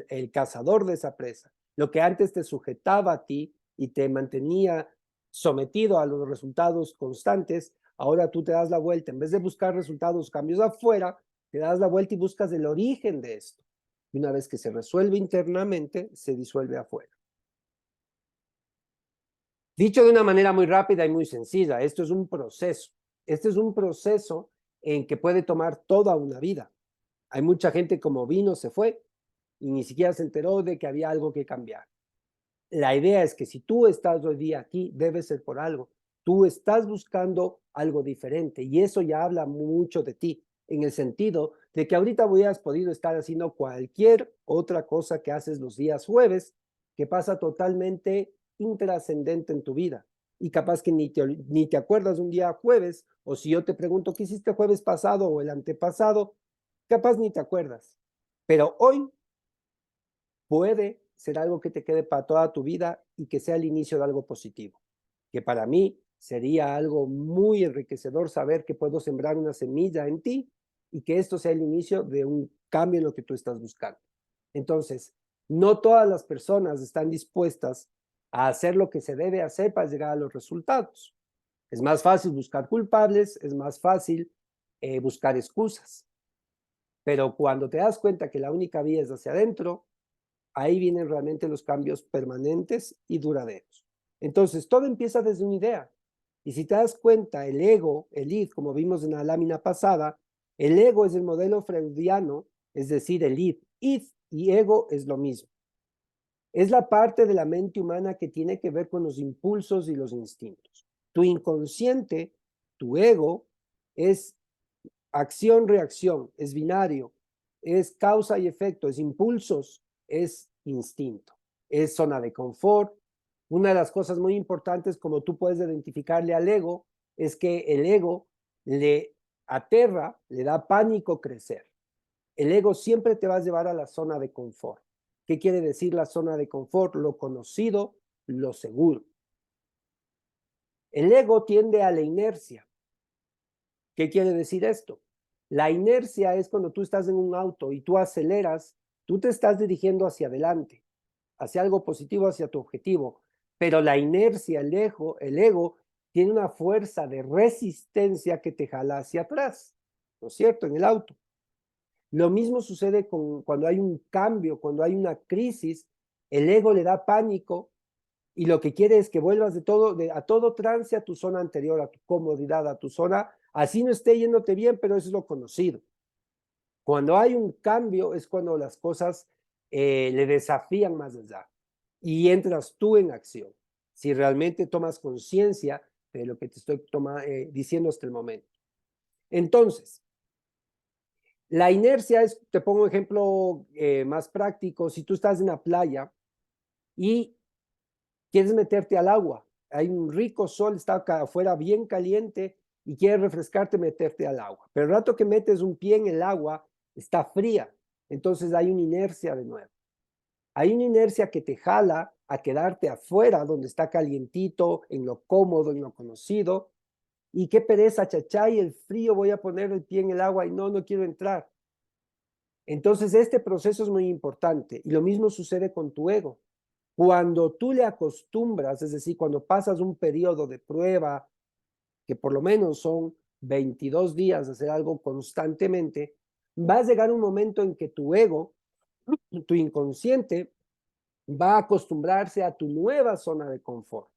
el cazador de esa presa. Lo que antes te sujetaba a ti y te mantenía sometido a los resultados constantes, ahora tú te das la vuelta. En vez de buscar resultados, cambios afuera, te das la vuelta y buscas el origen de esto. Y una vez que se resuelve internamente, se disuelve afuera. Dicho de una manera muy rápida y muy sencilla, esto es un proceso. Este es un proceso en que puede tomar toda una vida. Hay mucha gente como vino, se fue y ni siquiera se enteró de que había algo que cambiar. La idea es que si tú estás hoy día aquí, debe ser por algo. Tú estás buscando algo diferente y eso ya habla mucho de ti, en el sentido de que ahorita hubieras podido estar haciendo cualquier otra cosa que haces los días jueves, que pasa totalmente intrascendente en tu vida. Y capaz que ni te acuerdas un día jueves, o si yo te pregunto qué hiciste jueves pasado o el antepasado, capaz ni te acuerdas. Pero hoy puede ser algo que te quede para toda tu vida y que sea el inicio de algo positivo. Que para mí sería algo muy enriquecedor saber que puedo sembrar una semilla en ti y que esto sea el inicio de un cambio en lo que tú estás buscando. Entonces, no todas las personas están dispuestas a hacer lo que se debe hacer para llegar a los resultados. Es más fácil buscar culpables, es más fácil buscar excusas. Pero cuando te das cuenta que la única vía es hacia adentro, ahí vienen realmente los cambios permanentes y duraderos. Entonces, todo empieza desde una idea. Y si te das cuenta, el ego, el id, como vimos en la lámina pasada, el ego es el modelo freudiano, es decir, el id. Id y ego es lo mismo. Es la parte de la mente humana que tiene que ver con los impulsos y los instintos. Tu inconsciente, tu ego, es acción-reacción, es binario, es causa y efecto, es impulsos, es instinto, es zona de confort. Una de las cosas muy importantes, como tú puedes identificarle al ego, es que el ego le aterra, le da pánico crecer. El ego siempre te va a llevar a la zona de confort. ¿Qué quiere decir la zona de confort? Lo conocido, lo seguro. El ego tiende a la inercia. ¿Qué quiere decir esto? La inercia es cuando tú estás en un auto y tú aceleras, tú te estás dirigiendo hacia adelante, hacia algo positivo, hacia tu objetivo, pero la inercia, el ego tiene una fuerza de resistencia que te jala hacia atrás, ¿no es cierto? En el auto. Lo mismo sucede cuando hay un cambio, cuando hay una crisis, el ego le da pánico y lo que quiere es que vuelvas a todo trance a tu zona anterior, a tu comodidad, a tu zona, así no esté yéndote bien, pero eso es lo conocido. Cuando hay un cambio es cuando las cosas le desafían más allá y entras tú en acción. Si realmente tomas conciencia de lo que te estoy diciendo hasta el momento. Entonces, la inercia es, te pongo un ejemplo más práctico, si tú estás en la playa y quieres meterte al agua, hay un rico sol, está acá afuera bien caliente y quieres refrescarte, meterte al agua. Pero el rato que metes un pie en el agua, está fría, entonces hay una inercia de nuevo. Hay una inercia que te jala a quedarte afuera, donde está calientito, en lo cómodo, en lo conocido. Y qué pereza, chachá, y el frío, voy a poner el pie en el agua y no quiero entrar. Entonces, este proceso es muy importante y lo mismo sucede con tu ego. Cuando tú le acostumbras, es decir, cuando pasas un periodo de prueba, que por lo menos son 22 días de hacer algo constantemente, va a llegar un momento en que tu ego, tu inconsciente, va a acostumbrarse a tu nueva zona de confort.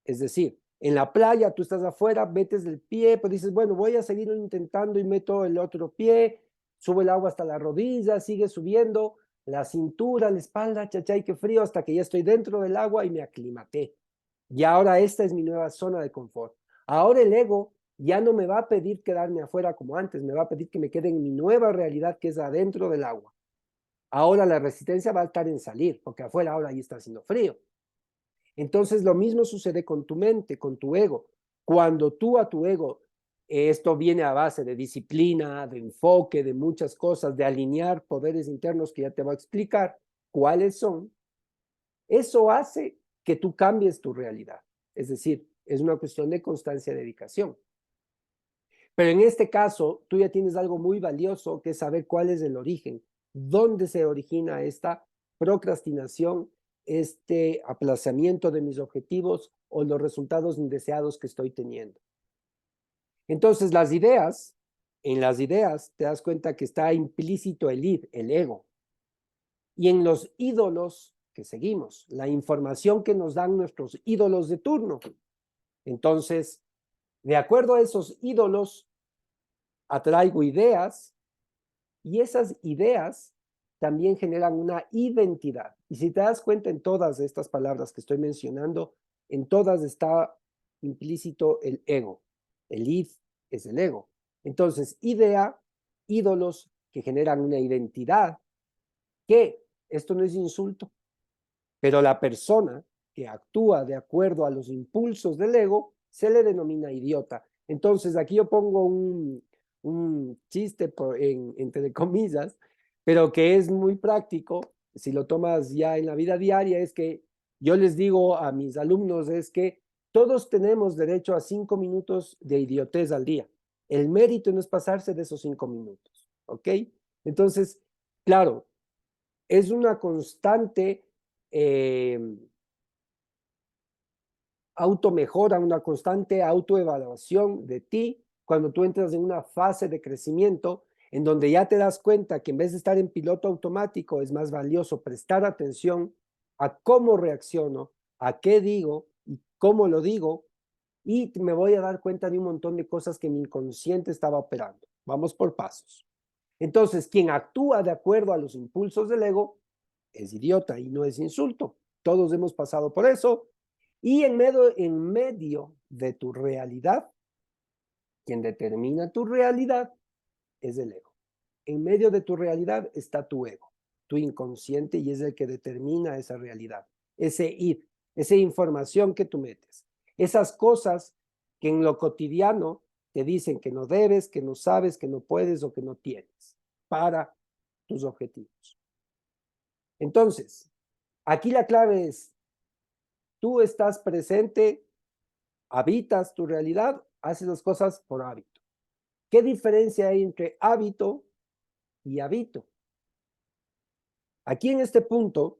Es decir, en la playa tú estás afuera, metes el pie, pero dices, bueno, voy a seguir intentando y meto el otro pie, sube el agua hasta la rodilla, sigue subiendo, la cintura, la espalda, chachay, qué frío, hasta que ya estoy dentro del agua y me aclimaté. Y ahora esta es mi nueva zona de confort. Ahora el ego ya no me va a pedir quedarme afuera como antes, me va a pedir que me quede en mi nueva realidad que es adentro del agua. Ahora la resistencia va a estar en salir, porque afuera ahora ahí está haciendo frío. Entonces lo mismo sucede con tu mente, con tu ego. Cuando tú a tu ego, esto viene a base de disciplina, de enfoque, de muchas cosas, de alinear poderes internos que ya te voy a explicar cuáles son, eso hace que tú cambies tu realidad. Es decir, es una cuestión de constancia y dedicación. Pero en este caso, tú ya tienes algo muy valioso, que es saber cuál es el origen, dónde se origina esta procrastinación, este aplazamiento de mis objetivos o los resultados indeseados que estoy teniendo. Entonces, en las ideas te das cuenta que está implícito el id, el ego. Y en los ídolos que seguimos, la información que nos dan nuestros ídolos de turno. Entonces, de acuerdo a esos ídolos, atraigo ideas y esas ideas también generan una identidad. Y si te das cuenta en todas estas palabras que estoy mencionando, en todas está implícito el ego. El id es el ego. Entonces, idea, ídolos que generan una identidad, que esto no es insulto, pero la persona que actúa de acuerdo a los impulsos del ego se le denomina idiota. Entonces, aquí yo pongo un chiste entre comillas, pero que es muy práctico, si lo tomas ya en la vida diaria, es que yo les digo a mis alumnos, es que todos tenemos derecho a 5 minutos de idiotez al día. El mérito no es pasarse de esos 5 minutos, ¿ok? Entonces, claro, es una constante eh, automejora, una constante autoevaluación de ti cuando tú entras en una fase de crecimiento en donde ya te das cuenta que en vez de estar en piloto automático es más valioso prestar atención a cómo reacciono, a qué digo y cómo lo digo, y me voy a dar cuenta de un montón de cosas que mi inconsciente estaba operando. Vamos por pasos. Entonces, quien actúa de acuerdo a los impulsos del ego es idiota y no es insulto. Todos hemos pasado por eso. Y en medio de tu realidad, quien determina tu realidad es el ego. En medio de tu realidad está tu ego, tu inconsciente, y es el que determina esa realidad, ese ir, esa información que tú metes, esas cosas que en lo cotidiano te dicen que no debes, que no sabes, que no puedes o que no tienes para tus objetivos. Entonces, aquí la clave es, tú estás presente, habitas tu realidad, haces las cosas por hábito. ¿Qué diferencia hay entre hábito y habito? Aquí en este punto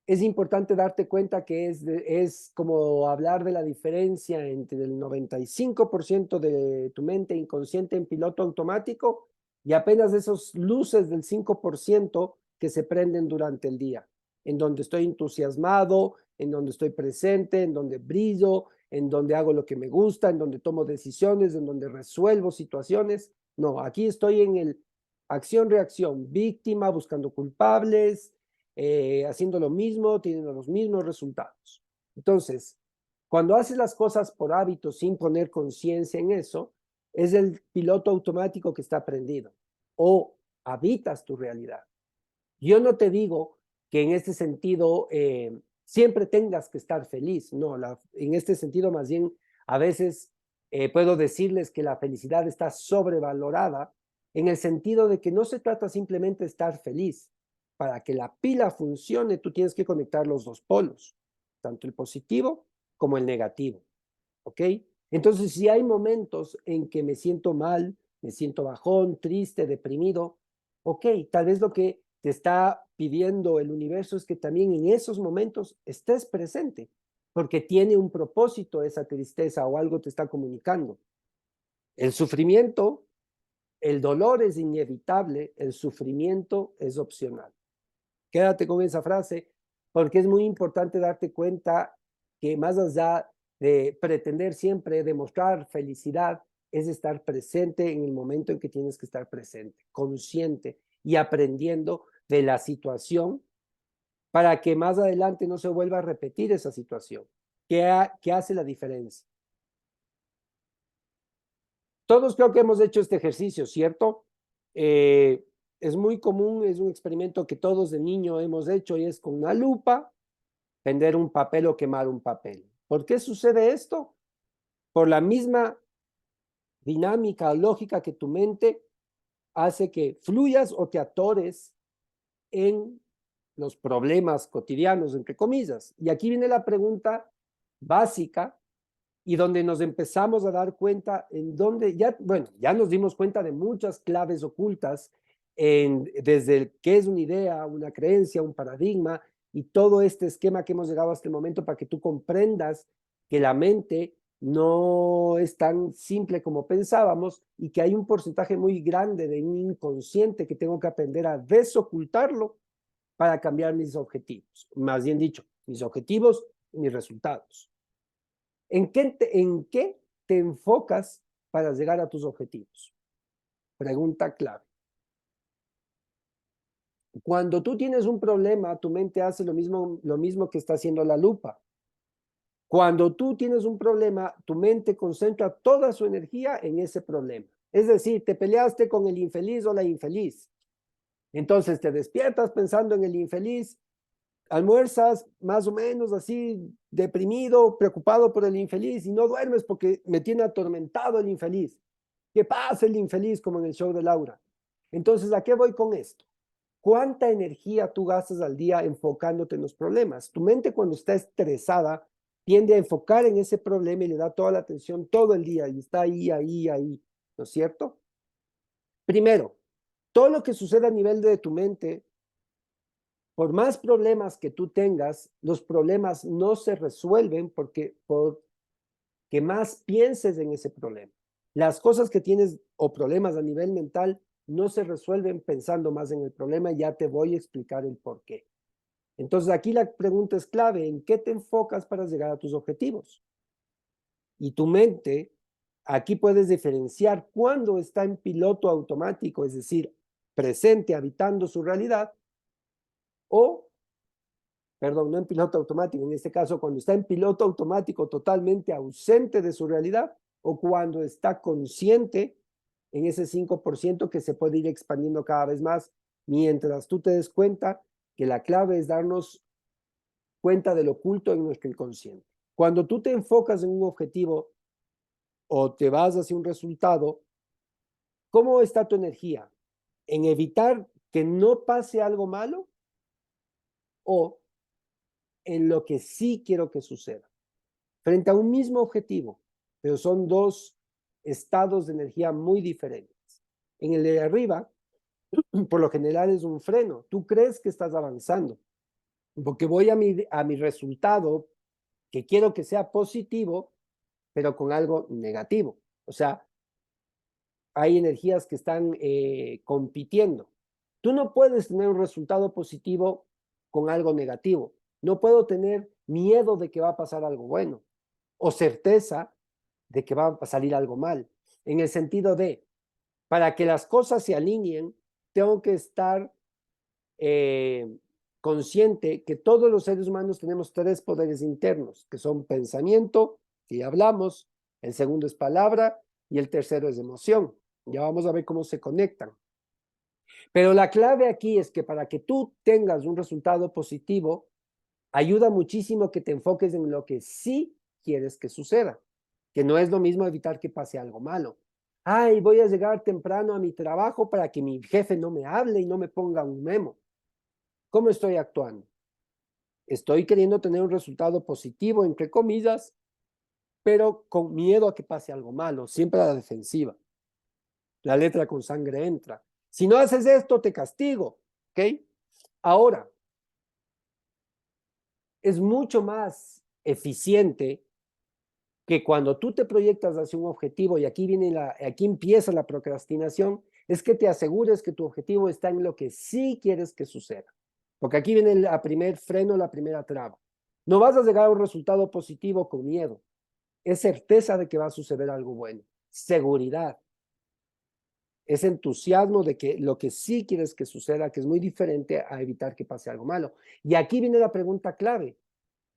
es importante darte cuenta que es como hablar de la diferencia entre el 95% de tu mente inconsciente en piloto automático y apenas esos luces del 5% que se prenden durante el día, en donde estoy entusiasmado, en donde estoy presente, en donde brillo, en donde hago lo que me gusta, en donde tomo decisiones, en donde resuelvo situaciones. No, aquí estoy en el acción-reacción, víctima, buscando culpables, haciendo lo mismo, teniendo los mismos resultados. Entonces, cuando haces las cosas por hábito sin poner conciencia en eso, es el piloto automático que está prendido o habitas tu realidad. Yo no te digo que en este sentido siempre tengas que estar feliz, no, en este sentido más bien a veces puedo decirles que la felicidad está sobrevalorada en el sentido de que no se trata simplemente de estar feliz. Para que la pila funcione, tú tienes que conectar los dos polos, tanto el positivo como el negativo, ¿ok? Entonces, si hay momentos en que me siento mal, me siento bajón, triste, deprimido, ok, tal vez lo que te está pidiendo el universo es que también en esos momentos estés presente, porque tiene un propósito esa tristeza o algo te está comunicando. El sufrimiento, el dolor es inevitable, el sufrimiento es opcional. Quédate con esa frase, porque es muy importante darte cuenta que más allá de pretender siempre demostrar felicidad, es estar presente en el momento en que tienes que estar presente, consciente y aprendiendo de la situación para que más adelante no se vuelva a repetir esa situación. ¿Qué hace la diferencia? Todos creo que hemos hecho este ejercicio, ¿cierto? es muy común, es un experimento que todos de niño hemos hecho y es con una lupa, prender un papel o quemar un papel. ¿Por qué sucede esto? Por la misma dinámica o lógica que tu mente hace que fluyas o te atores en los problemas cotidianos, entre comillas. Y aquí viene la pregunta básica y donde nos empezamos a dar cuenta en donde ya, bueno, ya nos dimos cuenta de muchas claves ocultas desde qué es una idea, una creencia, un paradigma y todo este esquema que hemos llegado hasta el momento para que tú comprendas que la mente no es tan simple como pensábamos y que hay un porcentaje muy grande de un inconsciente que tengo que aprender a desocultarlo para cambiar mis objetivos. Más bien dicho, mis objetivos y mis resultados. ¿En qué te enfocas para llegar a tus objetivos? Pregunta clave. Cuando tú tienes un problema, tu mente hace lo mismo que está haciendo la lupa. Cuando tú tienes un problema, tu mente concentra toda su energía en ese problema. Es decir, te peleaste con el infeliz o la infeliz. Entonces te despiertas pensando en el infeliz, almuerzas más o menos así deprimido, preocupado por el infeliz y no duermes porque me tiene atormentado el infeliz. ¿Qué pasa el infeliz como en el show de Laura? Entonces, ¿a qué voy con esto? ¿Cuánta energía tú gastas al día enfocándote en los problemas? Tu mente cuando está estresada tiende a enfocar en ese problema y le da toda la atención todo el día y está ahí, ahí, ahí, ¿no es cierto? Primero, todo lo que sucede a nivel de tu mente, por más problemas que tú tengas, los problemas no se resuelven porque más pienses en ese problema. Las cosas que tienes o problemas a nivel mental no se resuelven pensando más en el problema, ya te voy a explicar el por qué. Entonces aquí la pregunta es clave, ¿en qué te enfocas para llegar a tus objetivos? Y tu mente, aquí puedes diferenciar cuándo está en piloto automático, es decir, presente, habitando su realidad, o, perdón, no en piloto automático, en este caso, cuando está en piloto automático totalmente ausente de su realidad, o cuando está consciente en ese 5% que se puede ir expandiendo cada vez más, mientras tú te des cuenta que la clave es darnos cuenta del oculto en nuestro inconsciente. Cuando tú te enfocas en un objetivo o te vas hacia un resultado, ¿cómo está tu energía? ¿En evitar que no pase algo malo o en lo que sí quiero que suceda? Frente a un mismo objetivo, pero son dos estados de energía muy diferentes. En el de arriba, por lo general es un freno. Tú crees que estás avanzando, porque voy a mi resultado, que quiero que sea positivo, pero con algo negativo. O sea, hay energías que están compitiendo. Tú no puedes tener un resultado positivo con algo negativo. No puedo tener miedo de que va a pasar algo bueno o certeza de que va a salir algo mal. En el sentido de, para que las cosas se alineen, tengo que estar consciente que todos los seres humanos tenemos tres poderes internos, que son pensamiento, que ya hablamos, el segundo es palabra y el tercero es emoción. Ya vamos a ver cómo se conectan. Pero la clave aquí es que para que tú tengas un resultado positivo, ayuda muchísimo que te enfoques en lo que sí quieres que suceda, que no es lo mismo evitar que pase algo malo. Ay, voy a llegar temprano a mi trabajo para que mi jefe no me hable y no me ponga un memo. ¿Cómo estoy actuando? Estoy queriendo tener un resultado positivo, entre comillas, pero con miedo a que pase algo malo, siempre a la defensiva. La letra con sangre entra. Si no haces esto, te castigo, ¿ok? Ahora, es mucho más eficiente que cuando tú te proyectas hacia un objetivo, y aquí empieza la procrastinación, es que te asegures que tu objetivo está en lo que sí quieres que suceda. Porque aquí viene el primer freno, la primera traba. No vas a llegar a un resultado positivo con miedo. Es certeza de que va a suceder algo bueno. Seguridad. Es entusiasmo de que lo que sí quieres que suceda, que es muy diferente a evitar que pase algo malo. Y aquí viene la pregunta clave.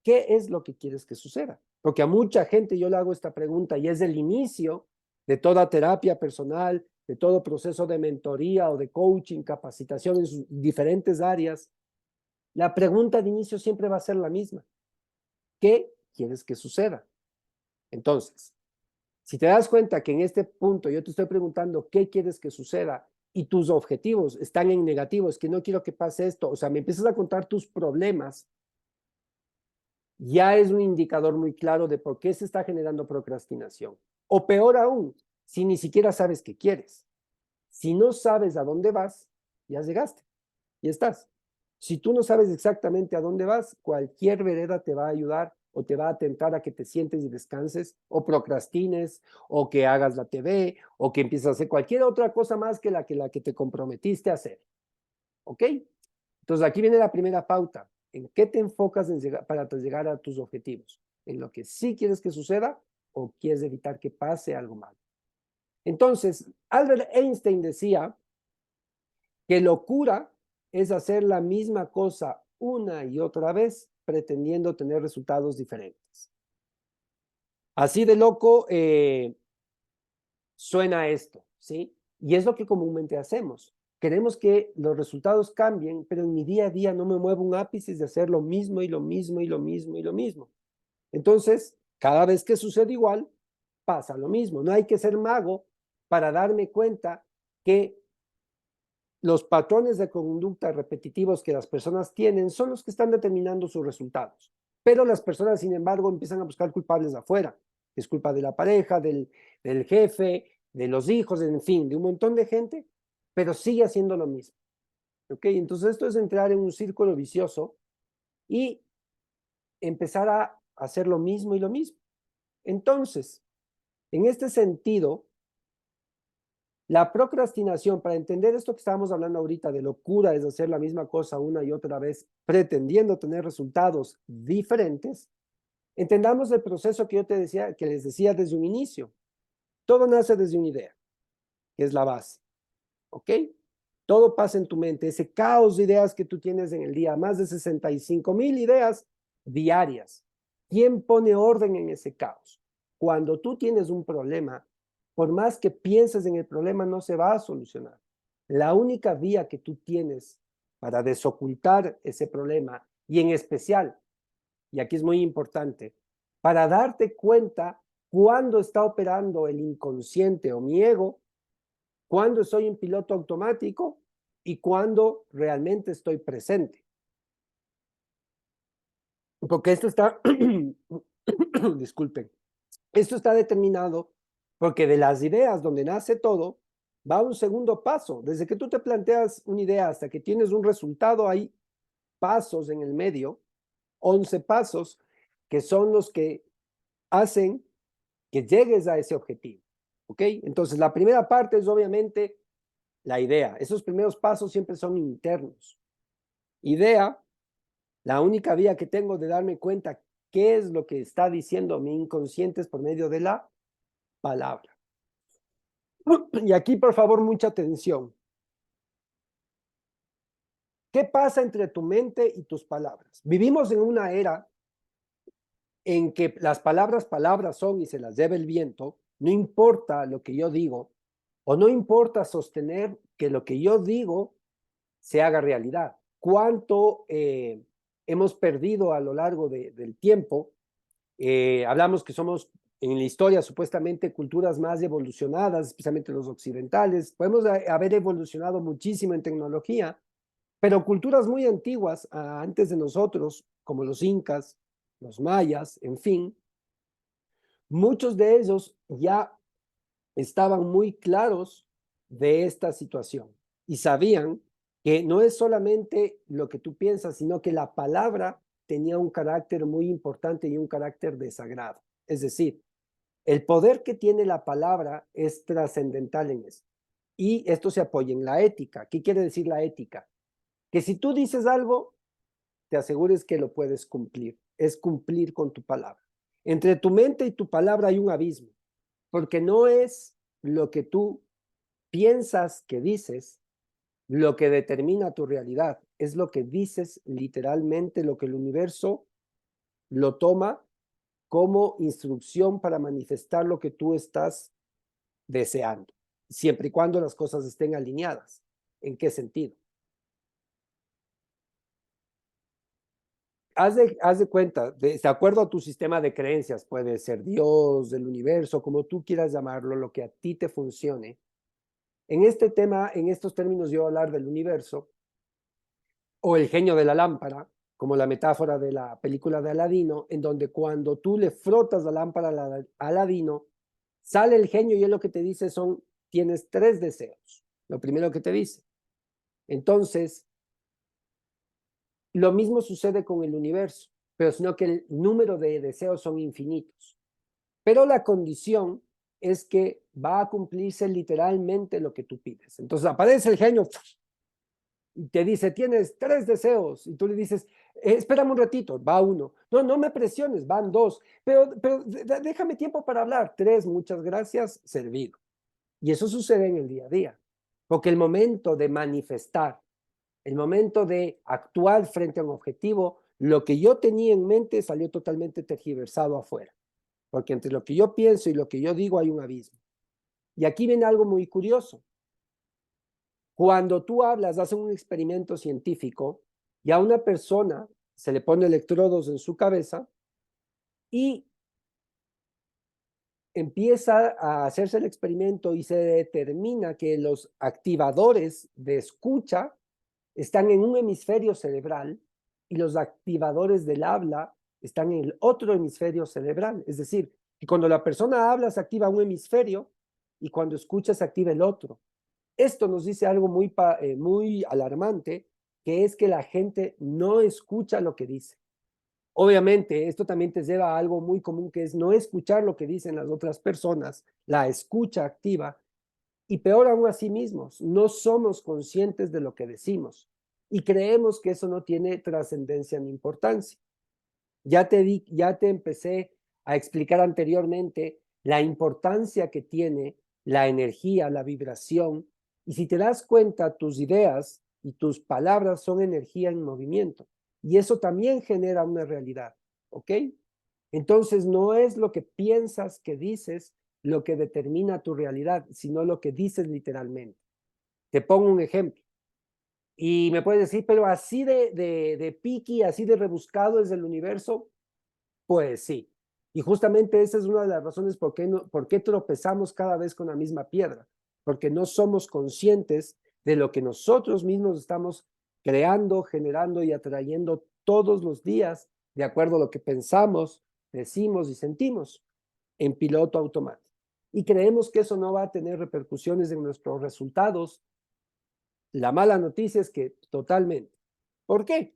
¿Qué es lo que quieres que suceda? Porque a mucha gente yo le hago esta pregunta y es el inicio de toda terapia personal, de todo proceso de mentoría o de coaching, capacitación en sus diferentes áreas, la pregunta de inicio siempre va a ser la misma. ¿Qué quieres que suceda? Entonces, si te das cuenta que en este punto yo te estoy preguntando qué quieres que suceda y tus objetivos están en negativos, que no quiero que pase esto, o sea, me empiezas a contar tus problemas, ya es un indicador muy claro de por qué se está generando procrastinación. O peor aún, si ni siquiera sabes qué quieres. Si no sabes a dónde vas, ya llegaste, ya estás. Si tú no sabes exactamente a dónde vas, cualquier vereda te va a ayudar o te va a tentar a que te sientes y descanses, o procrastines, o que hagas la TV, o que empieces a hacer cualquier otra cosa más que la que te comprometiste a hacer. ¿Ok? Entonces aquí viene la primera pauta. ¿En qué te enfocas para llegar a tus objetivos? ¿En lo que sí quieres que suceda o quieres evitar que pase algo malo? Entonces, Albert Einstein decía que locura es hacer la misma cosa una y otra vez pretendiendo tener resultados diferentes. Así de loco suena esto, ¿sí? Y es lo que comúnmente hacemos. Queremos que los resultados cambien, pero en mi día a día no me muevo un ápice de hacer lo mismo y lo mismo y lo mismo y lo mismo. Entonces, cada vez que sucede igual, pasa lo mismo. No hay que ser mago para darme cuenta que los patrones de conducta repetitivos que las personas tienen son los que están determinando sus resultados. Pero las personas, sin embargo, empiezan a buscar culpables afuera. Es culpa de la pareja, del jefe, de los hijos, en fin, de un montón de gente, pero sigue haciendo lo mismo. ¿Ok? Entonces esto es entrar en un círculo vicioso y empezar a hacer lo mismo y lo mismo. Entonces, en este sentido, la procrastinación, para entender esto que estábamos hablando ahorita de locura, es hacer la misma cosa una y otra vez, pretendiendo tener resultados diferentes, entendamos el proceso que yo te decía, que les decía desde un inicio. Todo nace desde una idea, que es la base, ¿ok? Todo pasa en tu mente, ese caos de ideas que tú tienes en el día, más de 65,000 ideas diarias. ¿Quién pone orden en ese caos? Cuando tú tienes un problema, por más que pienses en el problema, no se va a solucionar. La única vía que tú tienes para desocultar ese problema, y en especial, y aquí es muy importante, para darte cuenta cuándo está operando el inconsciente o mi ego, cuándo estoy en piloto automático y cuándo realmente estoy presente. Porque esto está, disculpen, esto está determinado porque de las ideas donde nace todo, va un segundo paso. Desde que tú te planteas una idea hasta que tienes un resultado, hay pasos en el medio, 11 pasos, que son los que hacen que llegues a ese objetivo. ¿Ok? Entonces, la primera parte es obviamente la idea. Esos primeros pasos siempre son internos. Idea, la única vía que tengo de darme cuenta qué es lo que está diciendo mi inconsciente es por medio de la palabra. Y aquí, por favor, mucha atención. ¿Qué pasa entre tu mente y tus palabras? Vivimos en una era en que las palabras son y se las lleva el viento, no importa lo que yo digo, o no importa sostener que lo que yo digo se haga realidad. ¿Cuánto hemos perdido a lo largo del tiempo? Hablamos que somos en la historia supuestamente culturas más evolucionadas, especialmente los occidentales. Podemos haber evolucionado muchísimo en tecnología, pero culturas muy antiguas, antes de nosotros, como los incas, los mayas, en fin, muchos de ellos ya estaban muy claros de esta situación y sabían que no es solamente lo que tú piensas, sino que la palabra tenía un carácter muy importante y un carácter de sagrado. Es decir, el poder que tiene la palabra es trascendental en esto. Y esto se apoya en la ética. ¿Qué quiere decir la ética? Que si tú dices algo, te asegures que lo puedes cumplir. Es cumplir con tu palabra. Entre tu mente y tu palabra hay un abismo, porque no es lo que tú piensas que dices lo que determina tu realidad, es lo que dices literalmente, lo que el universo lo toma como instrucción para manifestar lo que tú estás deseando. siempre y cuando las cosas estén alineadas. ¿En qué sentido? Haz de cuenta, de acuerdo a tu sistema de creencias, puede ser Dios, el universo, como tú quieras llamarlo, lo que a ti te funcione. En este tema, en estos términos, yo voy a hablar del universo o el genio de la lámpara, como la metáfora de la película de Aladino, en donde cuando tú le frotas la lámpara a Aladino, sale el genio y él lo que te dice son, tienes 3 deseos, lo primero que te dice. Entonces, lo mismo sucede con el universo, pero sino que el número de deseos son infinitos. Pero la condición es que va a cumplirse literalmente lo que tú pides. Entonces aparece el genio y te dice, tienes 3 deseos, y tú le dices, espérame un ratito, va uno. No, no me presiones, van 2, pero déjame tiempo para hablar. 3, muchas gracias, servido. Y eso sucede en el día a día, porque el momento de manifestar, el momento de actuar frente a un objetivo, lo que yo tenía en mente salió totalmente tergiversado afuera, porque entre lo que yo pienso y lo que yo digo hay un abismo. Y aquí viene algo muy curioso. Cuando tú hablas, hacen un experimento científico y a una persona se le pone electrodos en su cabeza y empieza a hacerse el experimento y se determina que los activadores de escucha están en un hemisferio cerebral y los activadores del habla están en el otro hemisferio cerebral. Es decir, que cuando la persona habla se activa un hemisferio y cuando escucha se activa el otro. Esto nos dice algo muy alarmante, que es que la gente no escucha lo que dice. Obviamente, esto también te lleva a algo muy común, que es no escuchar lo que dicen las otras personas, la escucha activa, y peor aún a sí mismos, no somos conscientes de lo que decimos y creemos que eso no tiene trascendencia ni importancia. Ya te empecé a explicar anteriormente la importancia que tiene la energía, la vibración, y si te das cuenta, tus ideas y tus palabras son energía en movimiento, y eso también genera una realidad, ¿ok? Entonces no es lo que piensas que dices lo que determina tu realidad, sino lo que dices literalmente. Te pongo un ejemplo. Y me puedes decir, pero así de piqui, así de rebuscado es el universo. Pues sí. Y justamente esa es una de las razones por qué tropezamos cada vez con la misma piedra. Porque no somos conscientes de lo que nosotros mismos estamos creando, generando y atrayendo todos los días, de acuerdo a lo que pensamos, decimos y sentimos en piloto automático. Y creemos que eso no va a tener repercusiones en nuestros resultados. La mala noticia es que totalmente. ¿Por qué?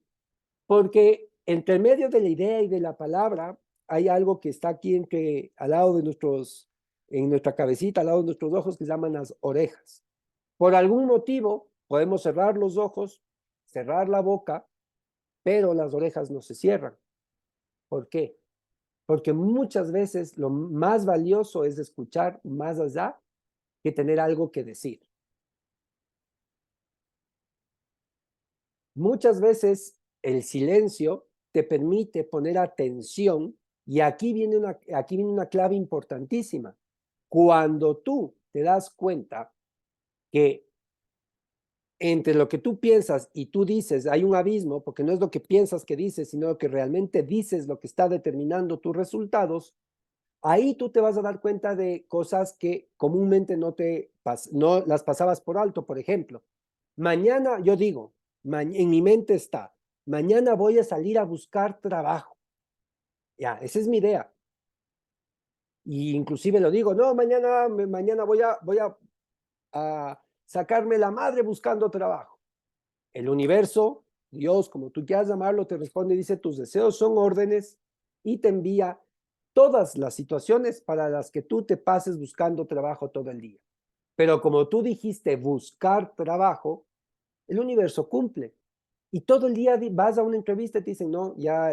Porque entre medio de la idea y de la palabra hay algo que está aquí al lado de en nuestra cabecita, al lado de nuestros ojos, que se llaman las orejas. Por algún motivo podemos cerrar los ojos, cerrar la boca, pero las orejas no se cierran. ¿Por qué? Porque muchas veces lo más valioso es escuchar más allá que tener algo que decir. Muchas veces el silencio te permite poner atención y aquí viene una clave importantísima. Cuando tú te das cuenta que entre lo que tú piensas y tú dices hay un abismo, porque no es lo que piensas que dices, sino que realmente dices lo que está determinando tus resultados, ahí tú te vas a dar cuenta de cosas que comúnmente no las pasabas por alto. Por ejemplo, mañana yo digo, en mi mente está, mañana voy a salir a buscar trabajo. Ya, esa es mi idea. Y inclusive lo digo, no, mañana a sacarme la madre buscando trabajo. El universo, Dios, como tú quieras llamarlo, te responde y dice, tus deseos son órdenes y te envía todas las situaciones para las que tú te pases buscando trabajo todo el día. Pero como tú dijiste buscar trabajo, el universo cumple. Y todo el día vas a una entrevista y te dicen, no, ya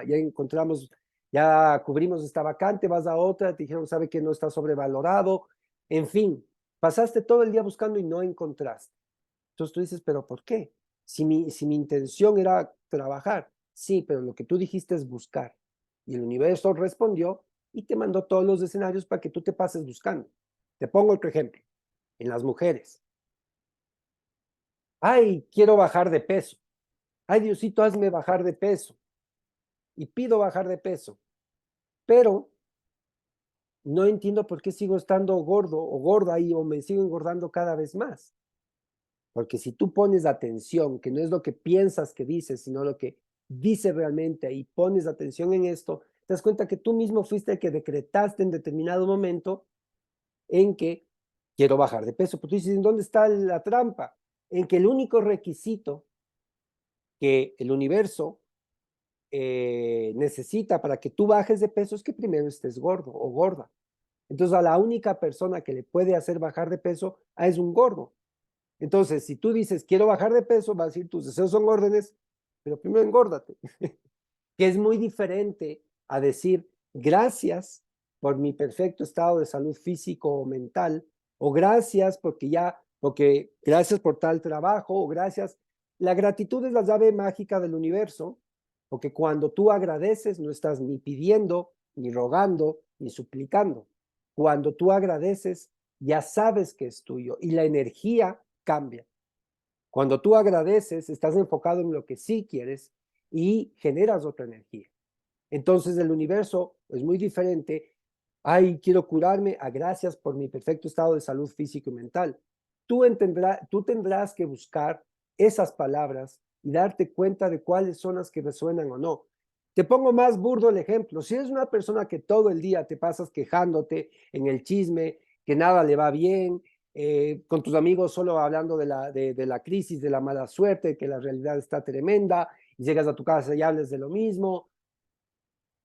encontramos, ya cubrimos esta vacante, vas a otra, te dijeron, sabe que no está sobrevalorado, en fin, pasaste todo el día buscando y no encontraste. Entonces tú dices, pero ¿por qué? Si mi intención era trabajar, sí, pero lo que tú dijiste es buscar. Y el universo respondió y te mandó todos los escenarios para que tú te pases buscando. Te pongo otro ejemplo. en las mujeres. Ay, quiero bajar de peso. Ay, Diosito, hazme bajar de peso. Y pido bajar de peso. Pero no entiendo por qué sigo estando gordo o gorda ahí o me sigo engordando cada vez más. Porque si tú pones atención, que no es lo que piensas que dices, sino lo que dice realmente y pones atención en esto, te das cuenta que tú mismo fuiste el que decretaste en determinado momento en que quiero bajar de peso. Pero tú dices, ¿en dónde está la trampa? En que el único requisito que el universo necesita para que tú bajes de peso es que primero estés gordo o gorda. Entonces, a la única persona que le puede hacer bajar de peso es un gordo. Entonces, si tú dices, quiero bajar de peso, va a decir, tus deseos son órdenes, pero primero engórdate. Que es muy diferente a decir, gracias por mi perfecto estado de salud físico o mental, o gracias porque gracias por tal trabajo, o gracias. La gratitud es la llave mágica del universo, porque cuando tú agradeces, no estás ni pidiendo, ni rogando, ni suplicando. Cuando tú agradeces, ya sabes que es tuyo y la energía cambia. Cuando tú agradeces, estás enfocado en lo que sí quieres y generas otra energía. Entonces el universo es muy diferente. Ay, quiero curarme, a gracias por mi perfecto estado de salud físico y mental. Tú tendrás que buscar esas palabras y darte cuenta de cuáles son las que resuenan o no. Te pongo más burdo el ejemplo. Si eres una persona que todo el día te pasas quejándote en el chisme, que nada le va bien, con tus amigos solo hablando de la crisis, de la mala suerte, que la realidad está tremenda, y llegas a tu casa y hables de lo mismo,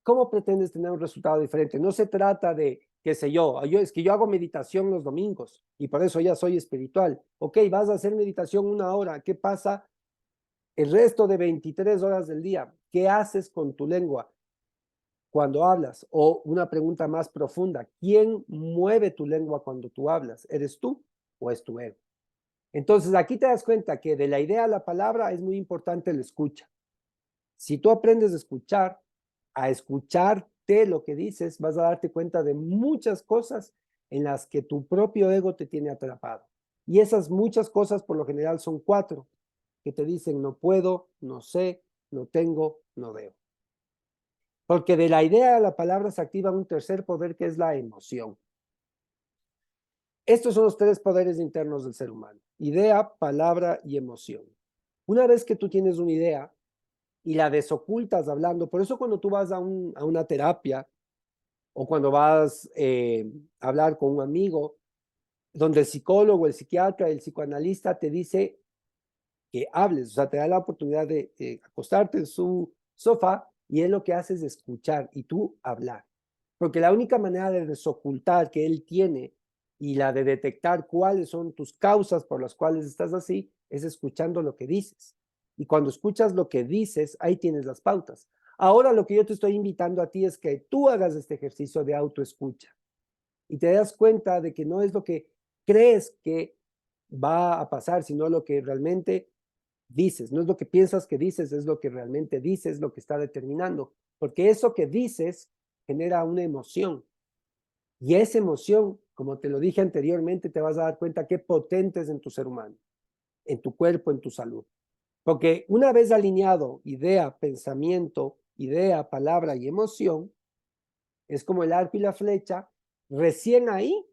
¿cómo pretendes tener un resultado diferente? No se trata de, qué sé yo, es que yo hago meditación los domingos y por eso ya soy espiritual. Ok, vas a hacer meditación 1 hora. ¿Qué pasa el resto de 23 horas del día? ¿Qué haces con tu lengua cuando hablas? O una pregunta más profunda, ¿quién mueve tu lengua cuando tú hablas? ¿Eres tú o es tu ego? Entonces aquí te das cuenta que de la idea a la palabra es muy importante la escucha. Si tú aprendes a escucharte lo que dices, vas a darte cuenta de muchas cosas en las que tu propio ego te tiene atrapado. Y esas muchas cosas por lo general son 4, que te dicen no puedo, no sé, no tengo, no debo. Porque de la idea a la palabra se activa un tercer poder que es la emoción. Estos son los 3 poderes internos del ser humano: idea, palabra y emoción. Una vez que tú tienes una idea y la desocultas hablando, por eso cuando tú vas a una terapia o cuando vas a hablar con un amigo, donde el psicólogo, el psiquiatra, el psicoanalista te dice que hables, o sea, te da la oportunidad de acostarte en su sofá y él lo que hace es escuchar y tú hablar. Porque la única manera de desocultar que él tiene y la de detectar cuáles son tus causas por las cuales estás así es escuchando lo que dices. Y cuando escuchas lo que dices, ahí tienes las pautas. Ahora lo que yo te estoy invitando a ti es que tú hagas este ejercicio de autoescucha y te das cuenta de que no es lo que crees que va a pasar, sino lo que realmente dices. No es lo que piensas que dices, es lo que realmente dices, lo que está determinando. Porque eso que dices genera una emoción. Y esa emoción, como te lo dije anteriormente, te vas a dar cuenta qué potente es en tu ser humano, en tu cuerpo, en tu salud. Porque una vez alineado idea, pensamiento, idea, palabra y emoción, es como el arco y la flecha, recién ahí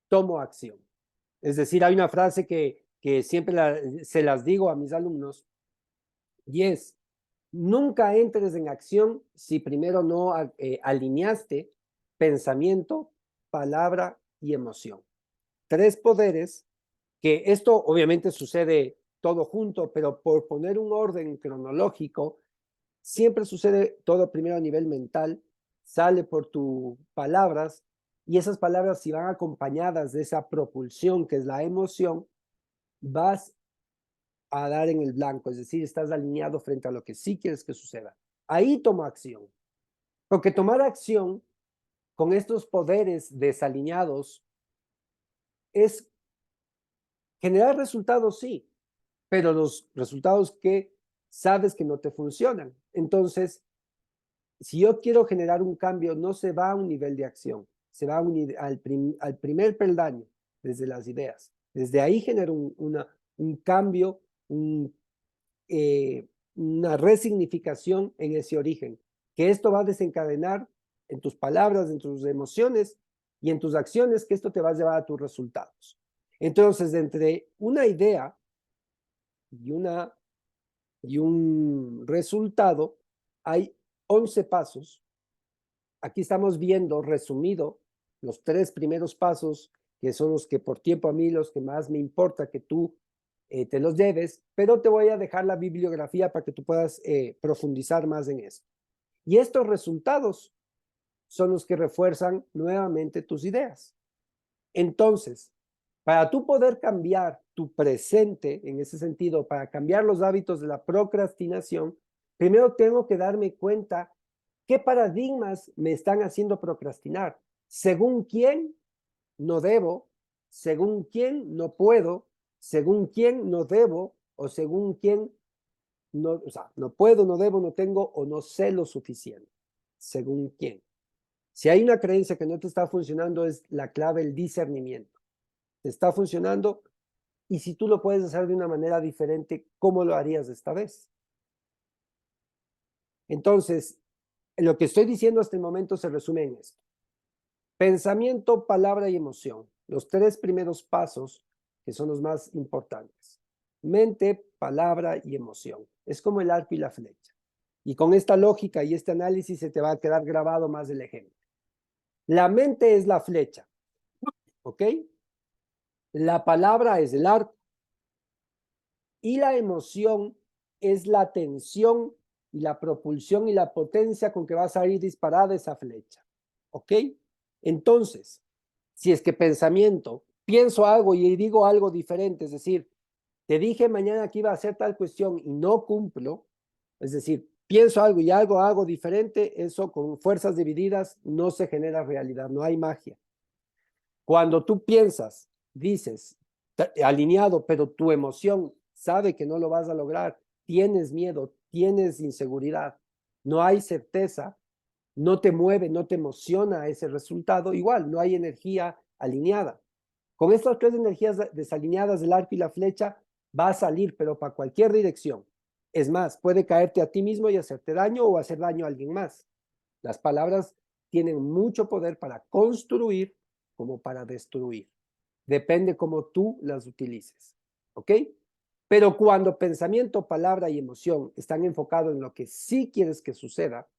tomo acción. Es decir, hay una frase que siempre se las digo a mis alumnos y es, nunca entres en acción si primero no alineaste pensamiento, palabra y emoción. 3 poderes que esto obviamente sucede todo junto, pero por poner un orden cronológico, siempre sucede todo primero a nivel mental, sale por tus palabras y esas palabras si van acompañadas de esa propulsión que es la emoción, vas a dar en el blanco, es decir, estás alineado frente a lo que sí quieres que suceda. Ahí toma acción, porque tomar acción con estos poderes desalineados es generar resultados, sí, pero los resultados que sabes que no te funcionan. Entonces, si yo quiero generar un cambio, no se va a un nivel de acción, se va al primer peldaño, desde las ideas. Desde ahí genera un cambio, una resignificación en ese origen, que esto va a desencadenar en tus palabras, en tus emociones y en tus acciones, que esto te va a llevar a tus resultados. Entonces, entre una idea y un resultado, hay 11 pasos. Aquí estamos viendo resumido los 3 primeros pasos, que son los que por tiempo a mí los que más me importa que tú te los lleves, pero te voy a dejar la bibliografía para que tú puedas profundizar más en eso. Y estos resultados son los que refuerzan nuevamente tus ideas. Entonces, para tú poder cambiar tu presente, en ese sentido, para cambiar los hábitos de la procrastinación, primero tengo que darme cuenta qué paradigmas me están haciendo procrastinar. Según quién no debo, según quién no puedo, según quién no debo, o según quién no, o sea, no puedo, no debo, no tengo o no sé lo suficiente. Según quién. Si hay una creencia que no te está funcionando, es la clave el discernimiento. Te está funcionando y si tú lo puedes hacer de una manera diferente, ¿cómo lo harías esta vez? Entonces, lo que estoy diciendo hasta el momento se resume en esto. Pensamiento, palabra y emoción. Los 3 primeros pasos que son los más importantes. Mente, palabra y emoción. Es como el arco y la flecha. Y con esta lógica y este análisis se te va a quedar grabado más el ejemplo. La mente es la flecha, ¿ok? La palabra es el arco y la emoción es la tensión y la propulsión y la potencia con que va a salir disparada esa flecha, ¿ok? Entonces, si es que pensamiento, pienso algo y digo algo diferente, es decir, te dije mañana que iba a hacer tal cuestión y no cumplo, es decir, pienso algo y hago diferente, eso con fuerzas divididas no se genera realidad, no hay magia. Cuando tú piensas, dices, alineado, pero tu emoción sabe que no lo vas a lograr, tienes miedo, tienes inseguridad, no hay certeza, no te mueve, no te emociona ese resultado, igual, no hay energía alineada. Con estas 3 energías desalineadas, el arco y la flecha, va a salir, pero para cualquier dirección. Es más, puede caerte a ti mismo y hacerte daño o hacer daño a alguien más. Las palabras tienen mucho poder para construir como para destruir. Depende cómo tú las utilices. ¿Ok? Pero cuando pensamiento, palabra y emoción están enfocados en lo que sí quieres que suceda,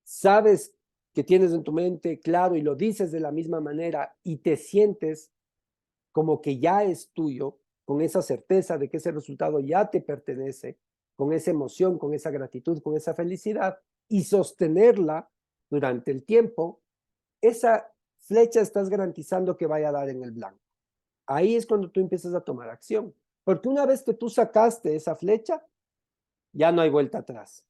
sabes que tienes en tu mente claro y lo dices de la misma manera y te sientes como que ya es tuyo, con esa certeza de que ese resultado ya te pertenece, con esa emoción, con esa gratitud, con esa felicidad y sostenerla durante el tiempo, esa flecha estás garantizando que vaya a dar en el blanco. Ahí es cuando tú empiezas a tomar acción, porque una vez que tú sacaste esa flecha, ya no hay vuelta atrás.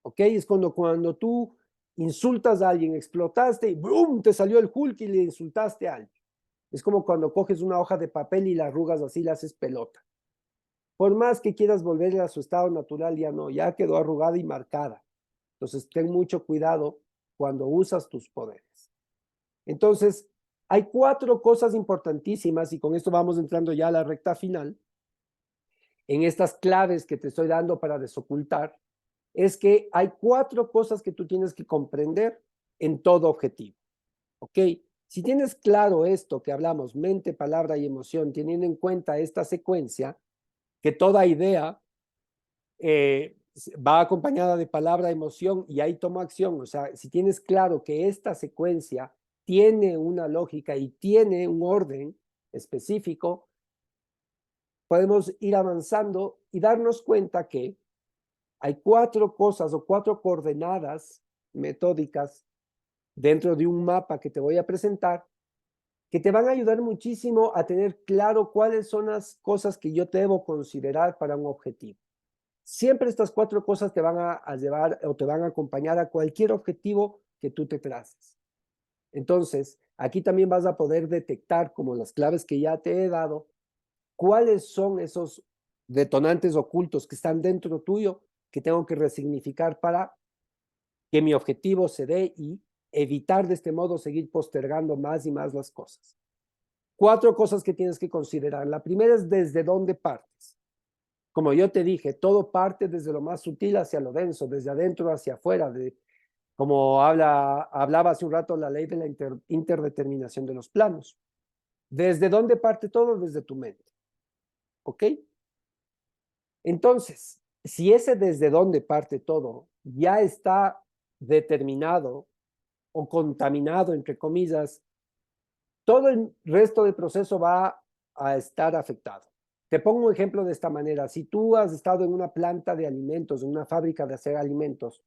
¿Ok? Es cuando tú insultas a alguien, explotaste y ¡boom! Te salió el Hulk y le insultaste a alguien. Es como cuando coges una hoja de papel y la arrugas así, la haces pelota. Por más que quieras volverla a su estado natural, ya no, ya quedó arrugada y marcada. Entonces, ten mucho cuidado cuando usas tus poderes. Entonces, hay 4 cosas importantísimas y con esto vamos entrando ya a la recta final. En estas claves que te estoy dando para desocultar, es que hay 4 cosas que tú tienes que comprender en todo objetivo. ¿Ok? Si tienes claro esto que hablamos, mente, palabra y emoción, teniendo en cuenta esta secuencia, que toda idea va acompañada de palabra, emoción y ahí tomo acción. O sea, si tienes claro que esta secuencia tiene una lógica y tiene un orden específico, podemos ir avanzando y darnos cuenta que hay 4 cosas o 4 coordenadas metódicas dentro de un mapa que te voy a presentar que te van a ayudar muchísimo a tener claro cuáles son las cosas que yo debo considerar para un objetivo. Siempre estas 4 cosas te van a llevar o te van a acompañar a cualquier objetivo que tú te traces. Entonces, aquí también vas a poder detectar, como las claves que ya te he dado, cuáles son esos detonantes ocultos que están dentro tuyo que tengo que resignificar para que mi objetivo se dé y evitar de este modo seguir postergando más y más las cosas. 4 cosas que tienes que considerar. La primera es desde dónde partes. Como yo te dije, todo parte desde lo más sutil hacia lo denso, desde adentro hacia afuera, como hablaba hace un rato la ley de la interdeterminación de los planos. ¿Desde dónde parte todo? Desde tu mente. ¿Ok? Entonces, si ese desde dónde parte todo ya está determinado o contaminado, entre comillas, todo el resto del proceso va a estar afectado. Te pongo un ejemplo de esta manera. Si tú has estado en una planta de alimentos, en una fábrica de hacer alimentos,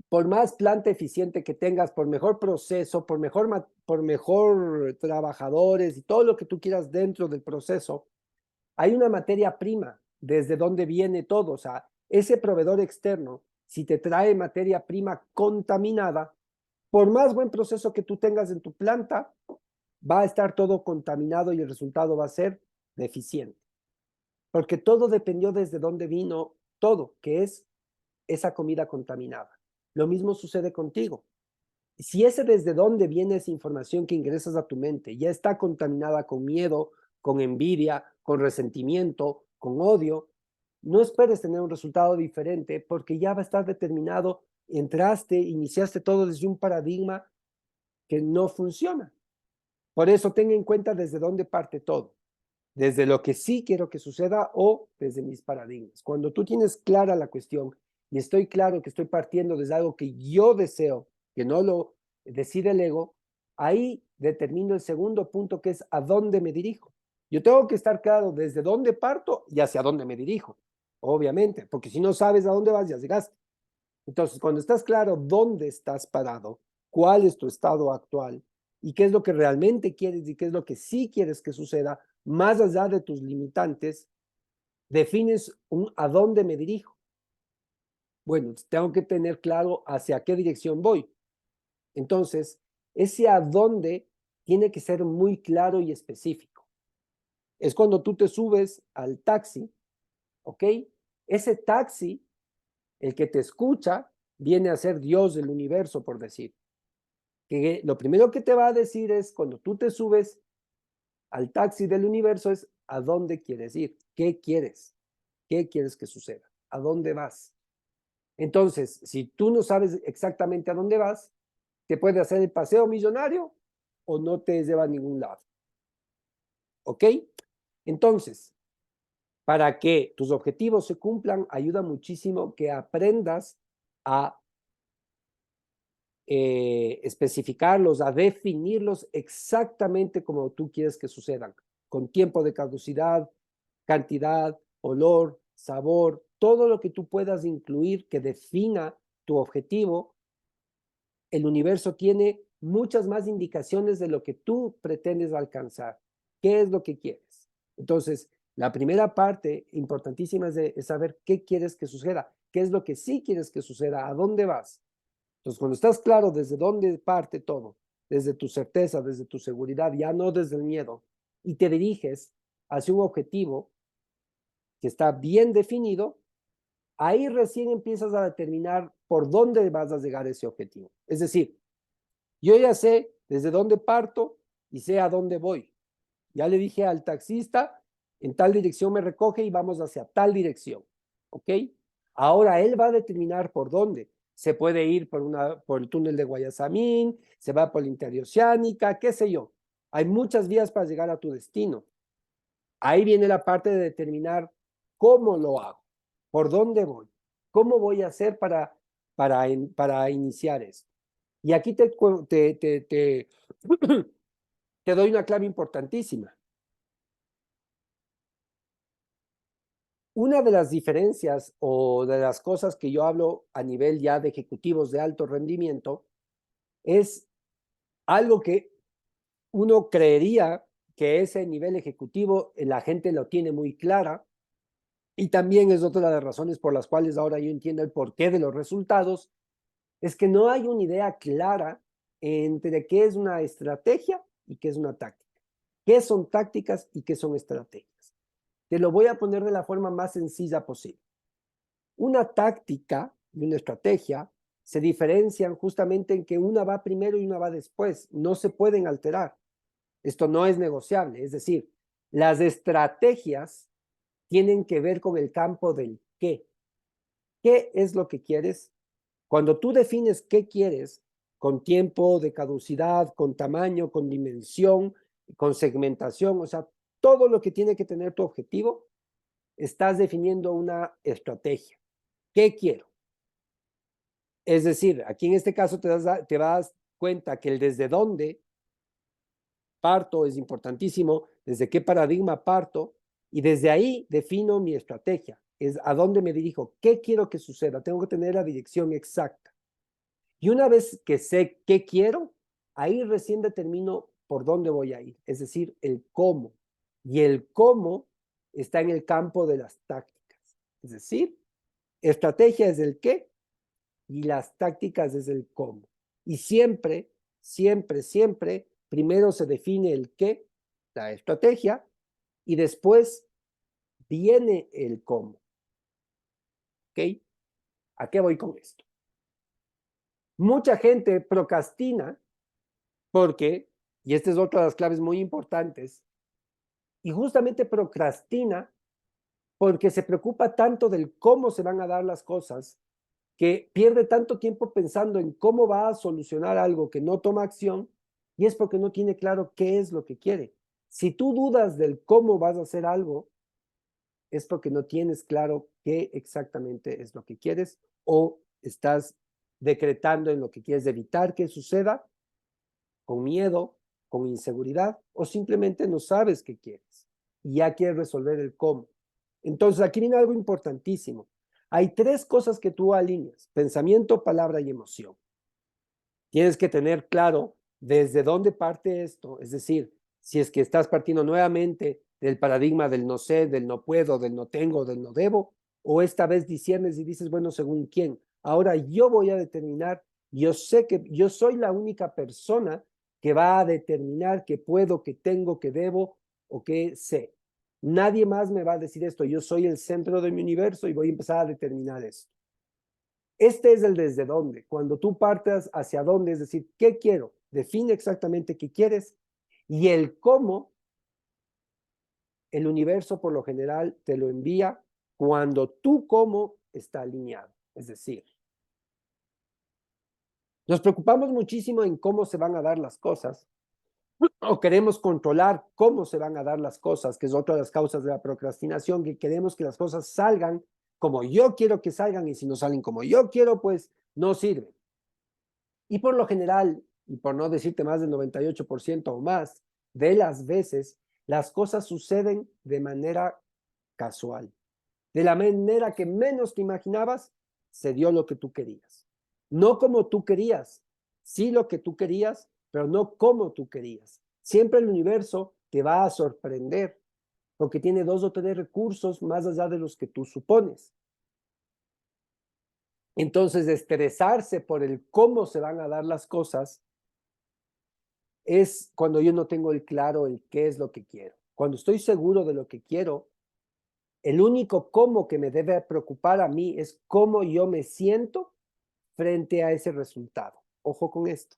por más planta eficiente que tengas, por mejor proceso, por mejor trabajadores y todo lo que tú quieras dentro del proceso, hay una materia prima desde donde viene todo. O sea, ese proveedor externo, si te trae materia prima contaminada, por más buen proceso que tú tengas en tu planta, va a estar todo contaminado y el resultado va a ser deficiente. Porque todo dependió desde dónde vino todo, que es esa comida contaminada. Lo mismo sucede contigo. Si ese desde dónde viene esa información que ingresas a tu mente ya está contaminada con miedo, con envidia, con resentimiento, con odio, no esperes tener un resultado diferente porque ya va a estar determinado, entraste, iniciaste todo desde un paradigma que no funciona. Por eso ten en cuenta desde dónde parte todo, desde lo que sí quiero que suceda o desde mis paradigmas. Cuando tú tienes clara la cuestión y estoy claro que estoy partiendo desde algo que yo deseo, que no lo decide el ego, ahí determino el segundo punto, que es a dónde me dirijo. Yo tengo que estar claro desde dónde parto y hacia dónde me dirijo, obviamente, porque si no sabes a dónde vas, ya llegaste. Entonces, cuando estás claro dónde estás parado, cuál es tu estado actual y qué es lo que realmente quieres y qué es lo que sí quieres que suceda, más allá de tus limitantes, defines un a dónde me dirijo. Bueno, tengo que tener claro hacia qué dirección voy. Entonces, ese a dónde tiene que ser muy claro y específico. Es cuando tú te subes al taxi, ¿ok? Ese taxi, el que te escucha, viene a ser Dios del universo, por decir. Que lo primero que te va a decir es, cuando tú te subes al taxi del universo, es a dónde quieres ir, qué quieres que suceda, a dónde vas. Entonces, si tú no sabes exactamente a dónde vas, te puede hacer el paseo millonario o no te lleva a ningún lado. ¿Ok? Entonces, para que tus objetivos se cumplan, ayuda muchísimo que aprendas a especificarlos, a definirlos exactamente como tú quieres que sucedan, con tiempo de caducidad, cantidad, olor, sabor, todo lo que tú puedas incluir que defina tu objetivo. El universo tiene muchas más indicaciones de lo que tú pretendes alcanzar. ¿Qué es lo que quieres? Entonces, la primera parte importantísima es saber qué quieres que suceda, qué es lo que sí quieres que suceda, a dónde vas. Entonces, cuando estás claro desde dónde parte todo, desde tu certeza, desde tu seguridad, ya no desde el miedo, y te diriges hacia un objetivo que está bien definido, ahí recién empiezas a determinar por dónde vas a llegar a ese objetivo. Es decir, yo ya sé desde dónde parto y sé a dónde voy. Ya le dije al taxista, en tal dirección me recoge y vamos hacia tal dirección. ¿Ok? Ahora él va a determinar por dónde. Se puede ir por el túnel de Guayasamín, se va por la interoceánica, qué sé yo. Hay muchas vías para llegar a tu destino. Ahí viene la parte de determinar cómo lo hago, por dónde voy, cómo voy a hacer para iniciar esto. Y aquí te doy una clave importantísima. Una de las diferencias o de las cosas que yo hablo a nivel ya de ejecutivos de alto rendimiento es algo que uno creería que ese nivel ejecutivo la gente lo tiene muy clara y también es otra de las razones por las cuales ahora yo entiendo el porqué de los resultados, es que no hay una idea clara entre qué es una estrategia y qué es una táctica. ¿Qué son tácticas y qué son estrategias? Te lo voy a poner de la forma más sencilla posible. Una táctica y una estrategia se diferencian justamente en que una va primero y una va después. No se pueden alterar. Esto no es negociable. Es decir, las estrategias tienen que ver con el campo del qué. ¿Qué es lo que quieres? Cuando tú defines qué quieres, con tiempo de caducidad, con tamaño, con dimensión, con segmentación, o sea, todo lo que tiene que tener tu objetivo, estás definiendo una estrategia. ¿Qué quiero? Es decir, aquí en este caso te das cuenta que el desde dónde parto es importantísimo, desde qué paradigma parto, y desde ahí defino mi estrategia. Es a dónde me dirijo, qué quiero que suceda, tengo que tener la dirección exacta. Y una vez que sé qué quiero, ahí recién determino por dónde voy a ir, es decir, el cómo. Y el cómo está en el campo de las tácticas. Es decir, estrategia es el qué y las tácticas es el cómo. Y siempre, siempre, siempre, primero se define el qué, la estrategia, y después viene el cómo. ¿Ok? ¿A qué voy con esto? Mucha gente procrastina porque, y esta es otra de las claves muy importantes, y justamente procrastina porque se preocupa tanto del cómo se van a dar las cosas, que pierde tanto tiempo pensando en cómo va a solucionar algo que no toma acción, y es porque no tiene claro qué es lo que quiere. Si tú dudas del cómo vas a hacer algo, es porque no tienes claro qué exactamente es lo que quieres o estás decretando en lo que quieres evitar que suceda con miedo, con inseguridad o simplemente no sabes qué quieres y ya quieres resolver el cómo. Entonces aquí viene algo importantísimo. Hay tres cosas que tú alineas: pensamiento, palabra y emoción. Tienes que tener claro desde dónde parte esto, es decir, si es que estás partiendo nuevamente del paradigma del no sé, del no puedo, del no tengo, del no debo, o esta vez disiernes y dices, bueno, según quién. Ahora yo voy a determinar, yo sé que yo soy la única persona que va a determinar que puedo, que tengo, que debo o que sé. Nadie más me va a decir esto, yo soy el centro de mi universo y voy a empezar a determinar esto. Este es el desde dónde. Cuando tú partas hacia dónde, es decir, ¿qué quiero? Define exactamente qué quieres. Y el cómo, el universo por lo general te lo envía cuando tu cómo está alineado. Es decir, nos preocupamos muchísimo en cómo se van a dar las cosas o queremos controlar cómo se van a dar las cosas, que es otra de las causas de la procrastinación, que queremos que las cosas salgan como yo quiero que salgan y si no salen como yo quiero, pues no sirven. Y por lo general, y por no decirte más del 98% o más de las veces, las cosas suceden de manera casual. De la manera que menos te imaginabas, se dio lo que tú querías. No como tú querías, sí lo que tú querías, pero no como tú querías. Siempre el universo te va a sorprender porque tiene dos o tres recursos más allá de los que tú supones. Entonces, estresarse por el cómo se van a dar las cosas es cuando yo no tengo el claro el qué es lo que quiero. Cuando estoy seguro de lo que quiero, el único cómo que me debe preocupar a mí es cómo yo me siento frente a ese resultado. Ojo con esto.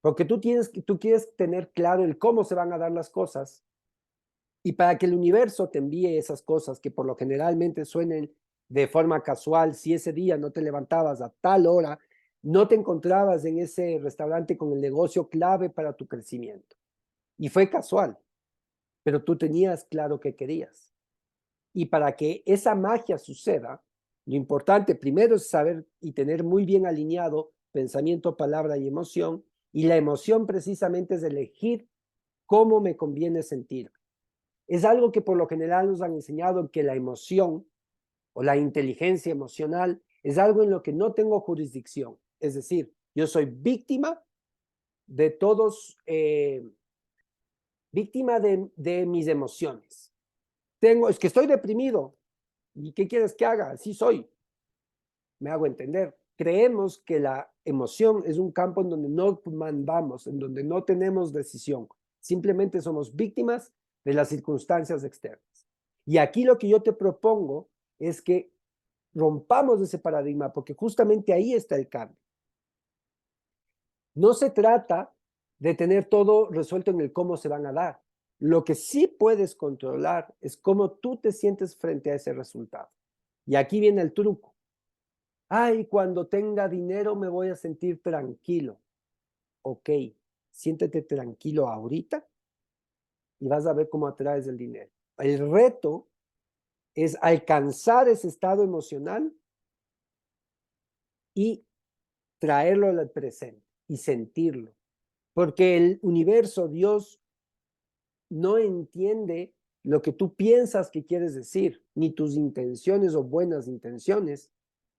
Porque tú quieres tener claro el cómo se van a dar las cosas y para que el universo te envíe esas cosas que por lo generalmente suenen de forma casual, si ese día no te levantabas a tal hora, no te encontrabas en ese restaurante con el negocio clave para tu crecimiento. Y fue casual, pero tú tenías claro qué querías. Y para que esa magia suceda, lo importante primero es saber y tener muy bien alineado pensamiento, palabra y emoción. Y la emoción precisamente es elegir cómo me conviene sentir. Es algo que por lo general nos han enseñado que la emoción o la inteligencia emocional es algo en lo que no tengo jurisdicción. Es decir, yo soy víctima de todos, víctima de mis emociones. Es que estoy deprimido. ¿Y qué quieres que haga? Así soy. Me hago entender. Creemos que la emoción es un campo en donde no mandamos, en donde no tenemos decisión. Simplemente somos víctimas de las circunstancias externas. Y aquí lo que yo te propongo es que rompamos ese paradigma, porque justamente ahí está el cambio. No se trata de tener todo resuelto en el cómo se van a dar. Lo que sí puedes controlar es cómo tú te sientes frente a ese resultado. Y aquí viene el truco. Ay, cuando tenga dinero me voy a sentir tranquilo. Ok, siéntete tranquilo ahorita y vas a ver cómo atraes el dinero. El reto es alcanzar ese estado emocional y traerlo al presente y sentirlo. Porque el universo, Dios, no entiende lo que tú piensas que quieres decir, ni tus intenciones o buenas intenciones,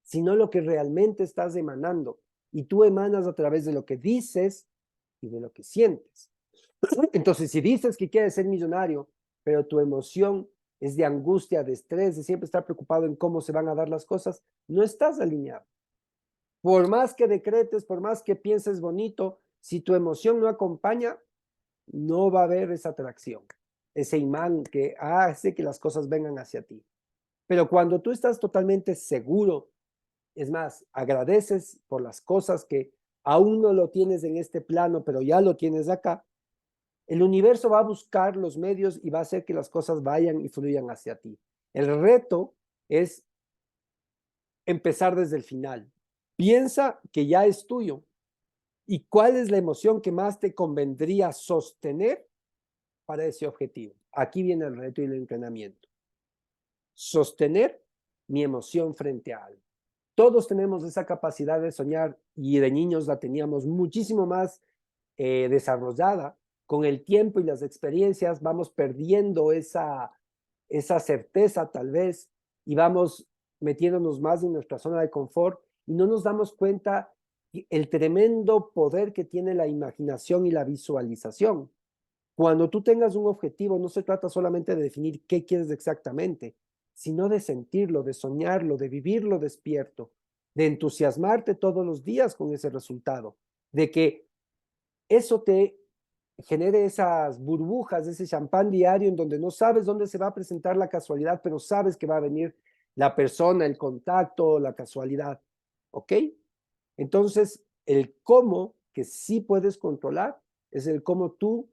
sino lo que realmente estás emanando. Y tú emanas a través de lo que dices y de lo que sientes. Entonces, si dices que quieres ser millonario, pero tu emoción es de angustia, de estrés, de siempre estar preocupado en cómo se van a dar las cosas, no estás alineado. Por más que decretes, por más que pienses bonito, si tu emoción no acompaña, no va a haber esa atracción, ese imán que hace que las cosas vengan hacia ti. Pero cuando tú estás totalmente seguro, es más, agradeces por las cosas que aún no lo tienes en este plano, pero ya lo tienes acá, el universo va a buscar los medios y va a hacer que las cosas vayan y fluyan hacia ti. El reto es empezar desde el final. Piensa que ya es tuyo y cuál es la emoción que más te convendría sostener para ese objetivo. Aquí viene el reto y el entrenamiento. Sostener mi emoción frente a algo. Todos tenemos esa capacidad de soñar y de niños la teníamos muchísimo más desarrollada. Con el tiempo y las experiencias vamos perdiendo esa certeza tal vez y vamos metiéndonos más en nuestra zona de confort y no nos damos cuenta el tremendo poder que tiene la imaginación y la visualización. Cuando tú tengas un objetivo, no se trata solamente de definir qué quieres exactamente, sino de sentirlo, de soñarlo, de vivirlo despierto, de entusiasmarte todos los días con ese resultado, de que eso te genere esas burbujas, ese champán diario en donde no sabes dónde se va a presentar la casualidad, pero sabes que va a venir la persona, el contacto, la casualidad. ¿Ok? Entonces, el cómo que sí puedes controlar es el cómo tú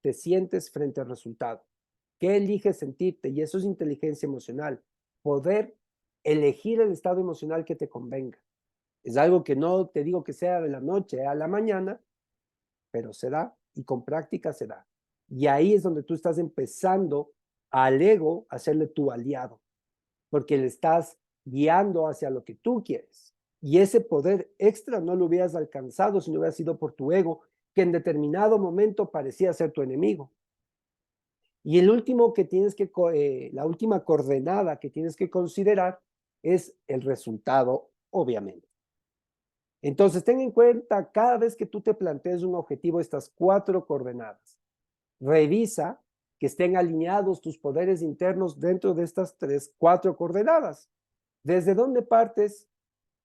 te sientes frente al resultado. ¿Qué eliges sentirte? Y eso es inteligencia emocional. Poder elegir el estado emocional que te convenga. Es algo que no te digo que sea de la noche a la mañana, pero se da y con práctica se da. Y ahí es donde tú estás empezando al ego a hacerle tu aliado, porque le estás guiando hacia lo que tú quieres. Y ese poder extra no lo hubieras alcanzado si no hubiera sido por tu ego, que en determinado momento parecía ser tu enemigo. Y el último que tienes que, la última coordenada que tienes que considerar es el resultado, obviamente. Entonces, ten en cuenta cada vez que tú te plantees un objetivo, estas 4 coordenadas. Revisa que estén alineados tus poderes internos dentro de estas 4 coordenadas. ¿Desde dónde partes?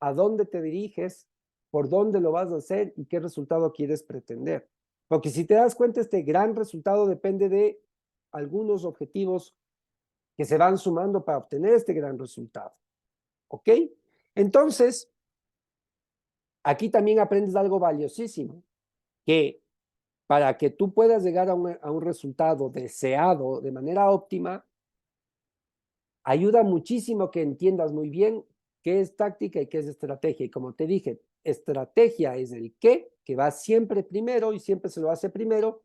¿A dónde te diriges? ¿Por dónde lo vas a hacer? ¿Y qué resultado quieres pretender? Porque si te das cuenta, este gran resultado depende de algunos objetivos que se van sumando para obtener este gran resultado. ¿Ok? Entonces, aquí también aprendes algo valiosísimo, que para que tú puedas llegar a un resultado deseado de manera óptima, ayuda muchísimo que entiendas muy bien qué es táctica y qué es estrategia. Y como te dije, estrategia es el qué, que va siempre primero y siempre se lo hace primero,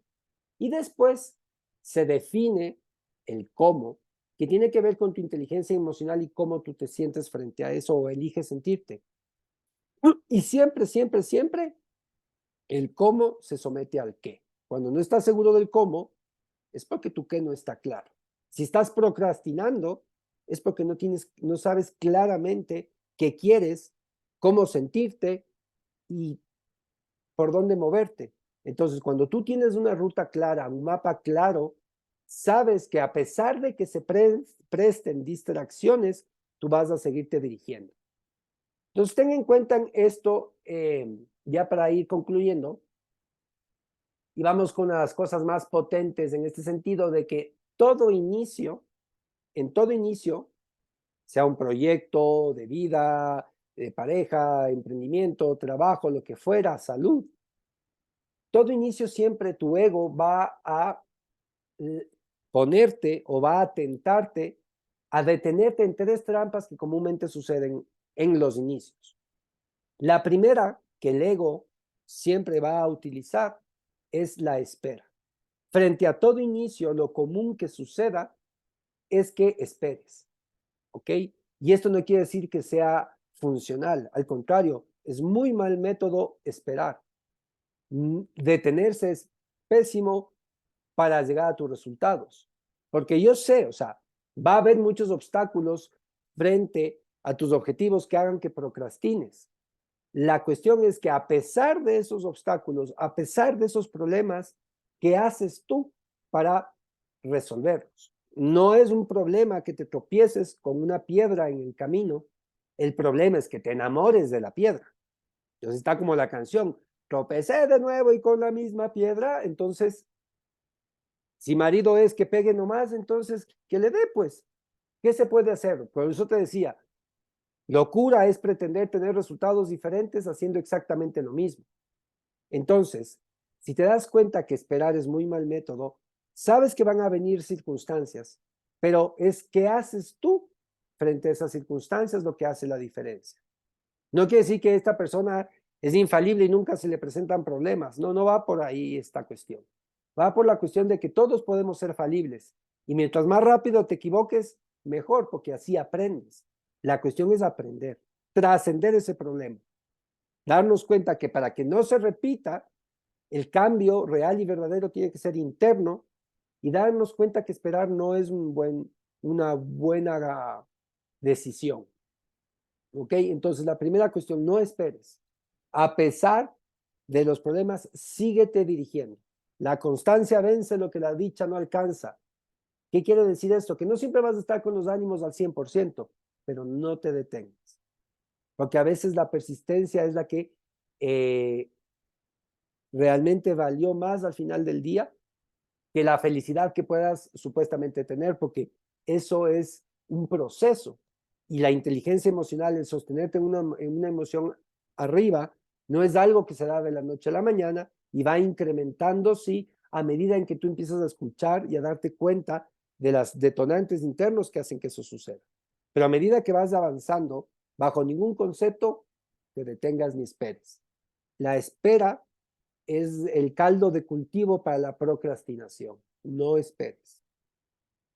y después se define el cómo, que tiene que ver con tu inteligencia emocional y cómo tú te sientes frente a eso o eliges sentirte. Y siempre, siempre, siempre el cómo se somete al qué. Cuando no estás seguro del cómo, es porque tu qué no está claro. Si estás procrastinando, es porque no sabes claramente qué quieres, cómo sentirte y por dónde moverte. Entonces, cuando tú tienes una ruta clara, un mapa claro, sabes que a pesar de que se presten distracciones, tú vas a seguirte dirigiendo. Entonces, ten en cuenta esto, ya para ir concluyendo, y vamos con las cosas más potentes en este sentido de que todo inicio, en todo inicio, sea un proyecto de vida, de pareja, emprendimiento, trabajo, lo que fuera, salud. Todo inicio siempre tu ego va a ponerte o va a tentarte a detenerte en tres trampas que comúnmente suceden en los inicios. La primera que el ego siempre va a utilizar es la espera. Frente a todo inicio, lo común que suceda es que esperes, ¿ok? Y esto no quiere decir que sea funcional, al contrario, es muy mal método esperar. Detenerse es pésimo para llegar a tus resultados, porque yo sé, o sea, va a haber muchos obstáculos frente a tus objetivos que hagan que procrastines. La cuestión es que a pesar de esos obstáculos, a pesar de esos problemas, ¿qué haces tú para resolverlos? No es un problema que te tropieces con una piedra en el camino, el problema es que te enamores de la piedra. Entonces está como la canción, tropecé de nuevo y con la misma piedra, entonces, si marido es que pegue nomás, entonces que le dé pues. ¿Qué se puede hacer? Por eso te decía, locura es pretender tener resultados diferentes haciendo exactamente lo mismo. Entonces, si te das cuenta que esperar es muy mal método, sabes que van a venir circunstancias, pero es qué haces tú frente a esas circunstancias lo que hace la diferencia. No quiere decir que esta persona es infalible y nunca se le presentan problemas. No, no va por ahí esta cuestión. Va por la cuestión de que todos podemos ser falibles. Y mientras más rápido te equivoques, mejor, porque así aprendes. La cuestión es aprender, trascender ese problema. Darnos cuenta que para que no se repita, el cambio real y verdadero tiene que ser interno y darnos cuenta que esperar no es una buena decisión. ¿Ok? Entonces, la primera cuestión, no esperes. A pesar de los problemas, síguete dirigiendo. La constancia vence lo que la dicha no alcanza. ¿Qué quiere decir esto? Que no siempre vas a estar con los ánimos al 100%, pero no te detengas. Porque a veces la persistencia es la que realmente valió más al final del día que la felicidad que puedas supuestamente tener, porque eso es un proceso. Y la inteligencia emocional, el sostenerte en una emoción arriba, no es algo que se da de la noche a la mañana y va incrementando, sí, a medida en que tú empiezas a escuchar y a darte cuenta de las detonantes internos que hacen que eso suceda. Pero a medida que vas avanzando, bajo ningún concepto te detengas ni esperes. La espera es el caldo de cultivo para la procrastinación. No esperes.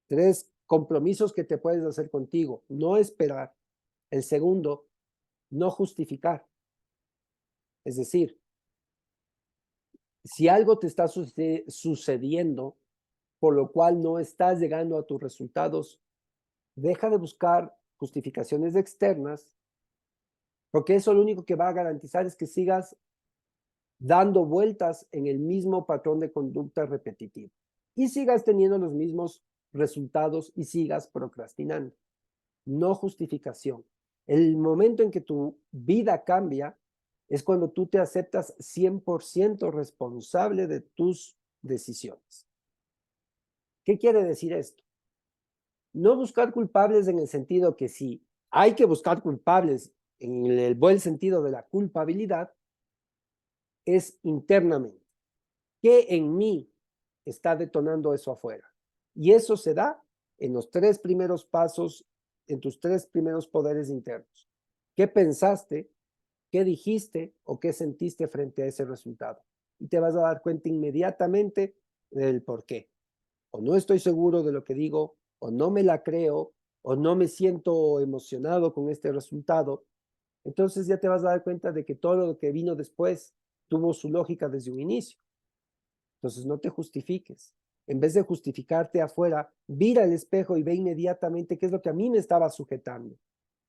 Tres compromisos que te puedes hacer contigo. No esperar. El segundo, no justificar. Es decir, si algo te está sucediendo, por lo cual no estás llegando a tus resultados, deja de buscar justificaciones externas, porque eso lo único que va a garantizar es que sigas dando vueltas en el mismo patrón de conducta repetitivo y sigas teniendo los mismos resultados y sigas procrastinando. No justificación. El momento en que tu vida cambia es cuando tú te aceptas 100% responsable de tus decisiones. ¿Qué quiere decir esto? No buscar culpables en el sentido que si hay que buscar culpables en el buen sentido de la culpabilidad, es internamente. ¿Qué en mí está detonando eso afuera? Y eso se da en los tres primeros pasos, en tus tres primeros poderes internos. ¿Qué pensaste? ¿Qué dijiste o qué sentiste frente a ese resultado? Y te vas a dar cuenta inmediatamente del por qué. O no estoy seguro de lo que digo, o no me la creo, o no me siento emocionado con este resultado. Entonces ya te vas a dar cuenta de que todo lo que vino después tuvo su lógica desde un inicio. Entonces no te justifiques. En vez de justificarte afuera, mira al espejo y ve inmediatamente qué es lo que a mí me estaba sujetando.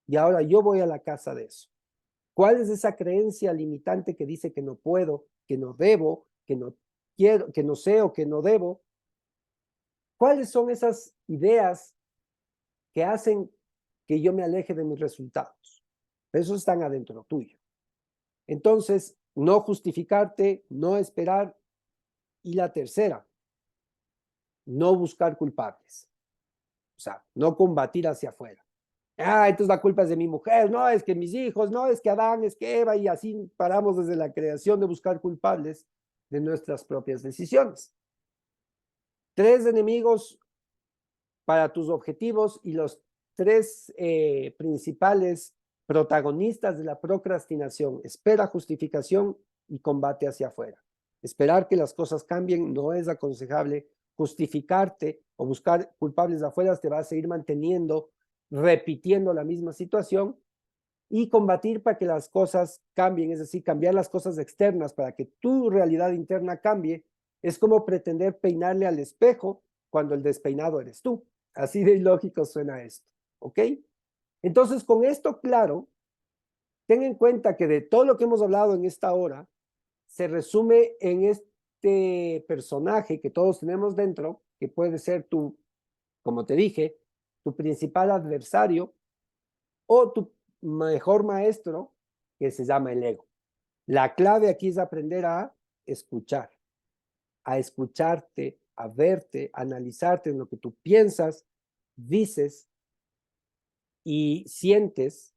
Y ahora yo voy a la casa de eso. ¿Cuál es esa creencia limitante que dice que no puedo, que no debo, que no quiero, que no sé o que no debo? ¿Cuáles son esas ideas que hacen que yo me aleje de mis resultados? Esos están adentro tuyo. Entonces, no justificarte, no esperar. Y la tercera, no buscar culpables. O sea, no combatir hacia afuera. Entonces la culpa es de mi mujer, no, es que mis hijos, no, es que Adán, es que Eva, y así paramos desde la creación de buscar culpables de nuestras propias decisiones. 3 enemigos para tus objetivos y los 3 principales protagonistas de la procrastinación: espera, justificación y combate hacia afuera. Esperar que las cosas cambien no es aconsejable. Justificarte o buscar culpables de afuera te va a seguir manteniendo, repitiendo la misma situación. Y combatir para que las cosas cambien, es decir, cambiar las cosas externas para que tu realidad interna cambie, es como pretender peinarle al espejo cuando el despeinado eres tú. Así de ilógico suena esto, ¿ok? Entonces, con esto claro, ten en cuenta que de todo lo que hemos hablado en esta hora, se resume en este personaje que todos tenemos dentro, que puede ser tu, como te dije, tu principal adversario o tu mejor maestro, que se llama el ego. La clave aquí es aprender a escucharte, a verte, a analizarte en lo que tú piensas, dices y sientes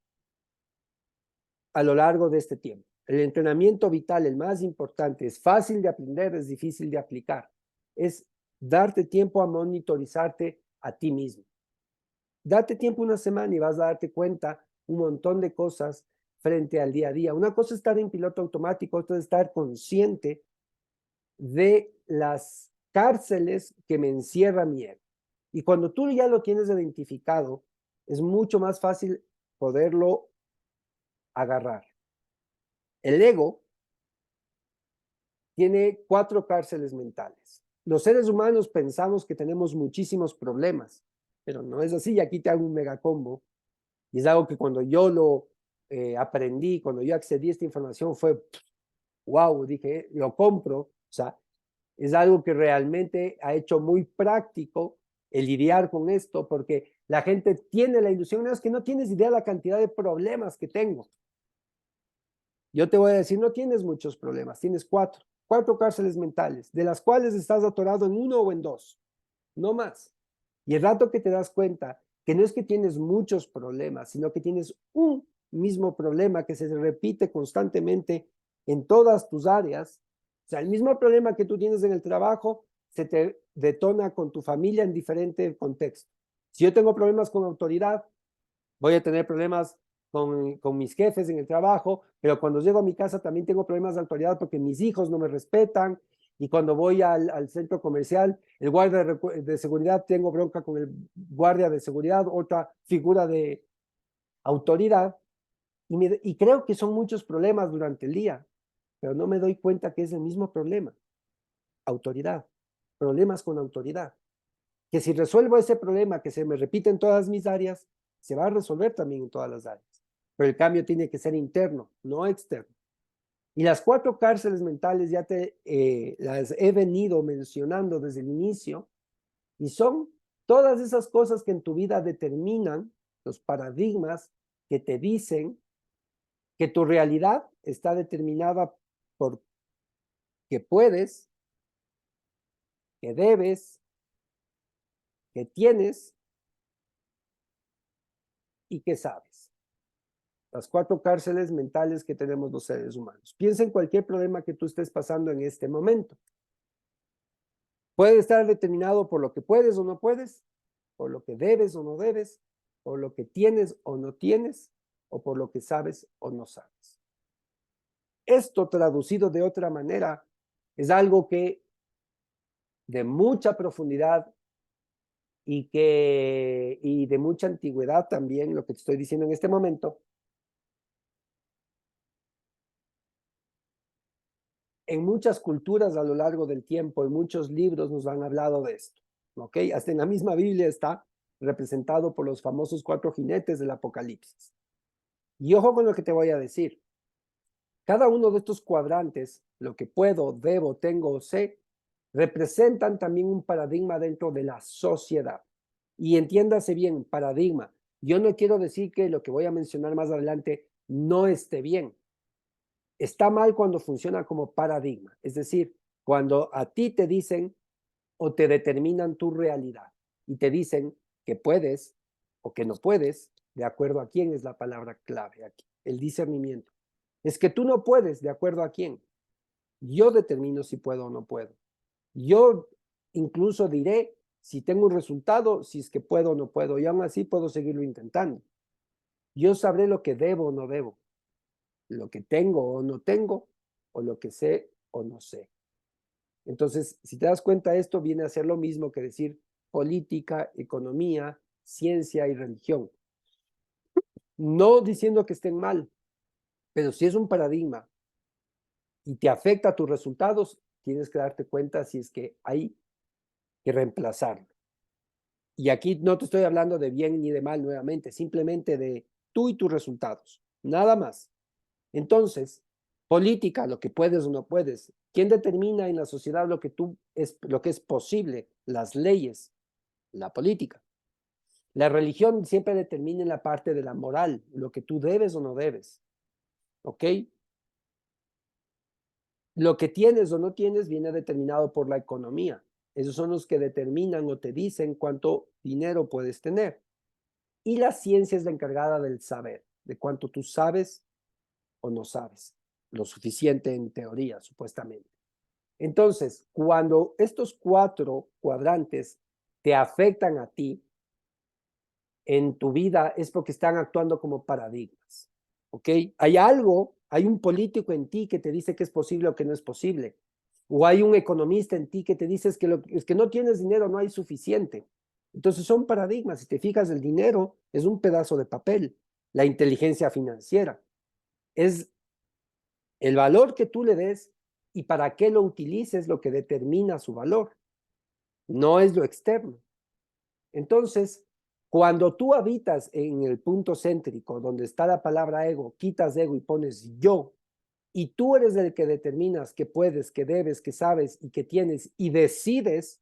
a lo largo de este tiempo. El entrenamiento vital, el más importante, es fácil de aprender, es difícil de aplicar. Es darte tiempo a monitorizarte a ti mismo. Date tiempo una semana y vas a darte cuenta un montón de cosas frente al día a día. Una cosa es estar en piloto automático, otra es estar consciente de las cárceles que me encierra mi ego. Y cuando tú ya lo tienes identificado, es mucho más fácil poderlo agarrar. El ego tiene 4 cárceles mentales. Los seres humanos pensamos que tenemos muchísimos problemas, pero no es así. Y aquí te hago un megacombo. Y es algo que cuando yo lo aprendí, cuando yo accedí a esta información, fue wow, dije, lo compro. O sea, es algo que realmente ha hecho muy práctico el lidiar con esto, porque la gente tiene la ilusión, no, es que no tienes idea de la cantidad de problemas que tengo. Yo te voy a decir, no tienes muchos problemas, tienes 4 cárceles mentales, de las cuales estás atorado en 1 o en 2, no más. Y el rato que te das cuenta que no es que tienes muchos problemas, sino que tienes un mismo problema que se repite constantemente en todas tus áreas. O sea, el mismo problema que tú tienes en el trabajo se te detona con tu familia en diferente contexto. Si yo tengo problemas con autoridad, voy a tener problemas con mis jefes en el trabajo, pero cuando llego a mi casa también tengo problemas de autoridad porque mis hijos no me respetan, y cuando voy al centro comercial, el guardia de seguridad, tengo bronca con el guardia de seguridad, otra figura de autoridad, y creo que son muchos problemas durante el día, pero no me doy cuenta que es el mismo problema, autoridad, problemas con autoridad, que si resuelvo ese problema que se me repite en todas mis áreas, se va a resolver también en todas las áreas. Pero el cambio tiene que ser interno, no externo. Y las 4 cárceles mentales ya las he venido mencionando desde el inicio, y son todas esas cosas que en tu vida determinan los paradigmas que te dicen que tu realidad está determinada por que puedes, que debes, que tienes y que sabes. Las 4 cárceles mentales que tenemos los seres humanos. Piensa en cualquier problema que tú estés pasando en este momento. Puede estar determinado por lo que puedes o no puedes, por lo que debes o no debes, por lo que tienes o no tienes, o por lo que sabes o no sabes. Esto, traducido de otra manera, es algo que de mucha profundidad y de mucha antigüedad también, lo que te estoy diciendo en este momento. En muchas culturas a lo largo del tiempo, en muchos libros nos han hablado de esto, ¿ok? Hasta en la misma Biblia está representado por los famosos 4 jinetes del Apocalipsis. Y ojo con lo que te voy a decir. Cada uno de estos cuadrantes, lo que puedo, debo, tengo o sé, representan también un paradigma dentro de la sociedad. Y entiéndase bien, paradigma. Yo no quiero decir que lo que voy a mencionar más adelante no esté bien. Está mal cuando funciona como paradigma, es decir, cuando a ti te dicen o te determinan tu realidad y te dicen que puedes o que no puedes, ¿de acuerdo a quién? Es la palabra clave aquí, el discernimiento. Es que tú no puedes, ¿de acuerdo a quién? Yo determino si puedo o no puedo. Yo incluso diré si tengo un resultado, si es que puedo o no puedo, y aún así puedo seguirlo intentando. Yo sabré lo que debo o no debo, lo que tengo o no tengo, o lo que sé o no sé. Entonces, si te das cuenta, esto viene a ser lo mismo que decir política, economía, ciencia y religión. No diciendo que estén mal, pero si es un paradigma y te afecta a tus resultados, tienes que darte cuenta si es que hay que reemplazarlo. Y aquí no te estoy hablando de bien ni de mal nuevamente, simplemente de tú y tus resultados, nada más. Entonces, política, lo que puedes o no puedes. ¿Quién determina en la sociedad lo que es posible? Las leyes, la política. La religión siempre determina en la parte de la moral, lo que tú debes o no debes. ¿Ok? Lo que tienes o no tienes viene determinado por la economía. Esos son los que determinan o te dicen cuánto dinero puedes tener. Y la ciencia es la encargada del saber, de cuánto tú sabes o no sabes. Lo suficiente en teoría, supuestamente. Entonces, cuando estos 4 cuadrantes te afectan a ti en tu vida, es porque están actuando como paradigmas. ¿Ok? Hay un político en ti que te dice que es posible o que no es posible. O hay un economista en ti que te dice es que no tienes dinero, no hay suficiente. Entonces son paradigmas. Si te fijas, el dinero es un pedazo de papel. La inteligencia financiera es el valor que tú le des y para qué lo utilices lo que determina su valor. No es lo externo. Entonces, cuando tú habitas en el punto céntrico donde está la palabra ego, quitas ego y pones yo, y tú eres el que determinas que puedes, que debes, que sabes y que tienes y decides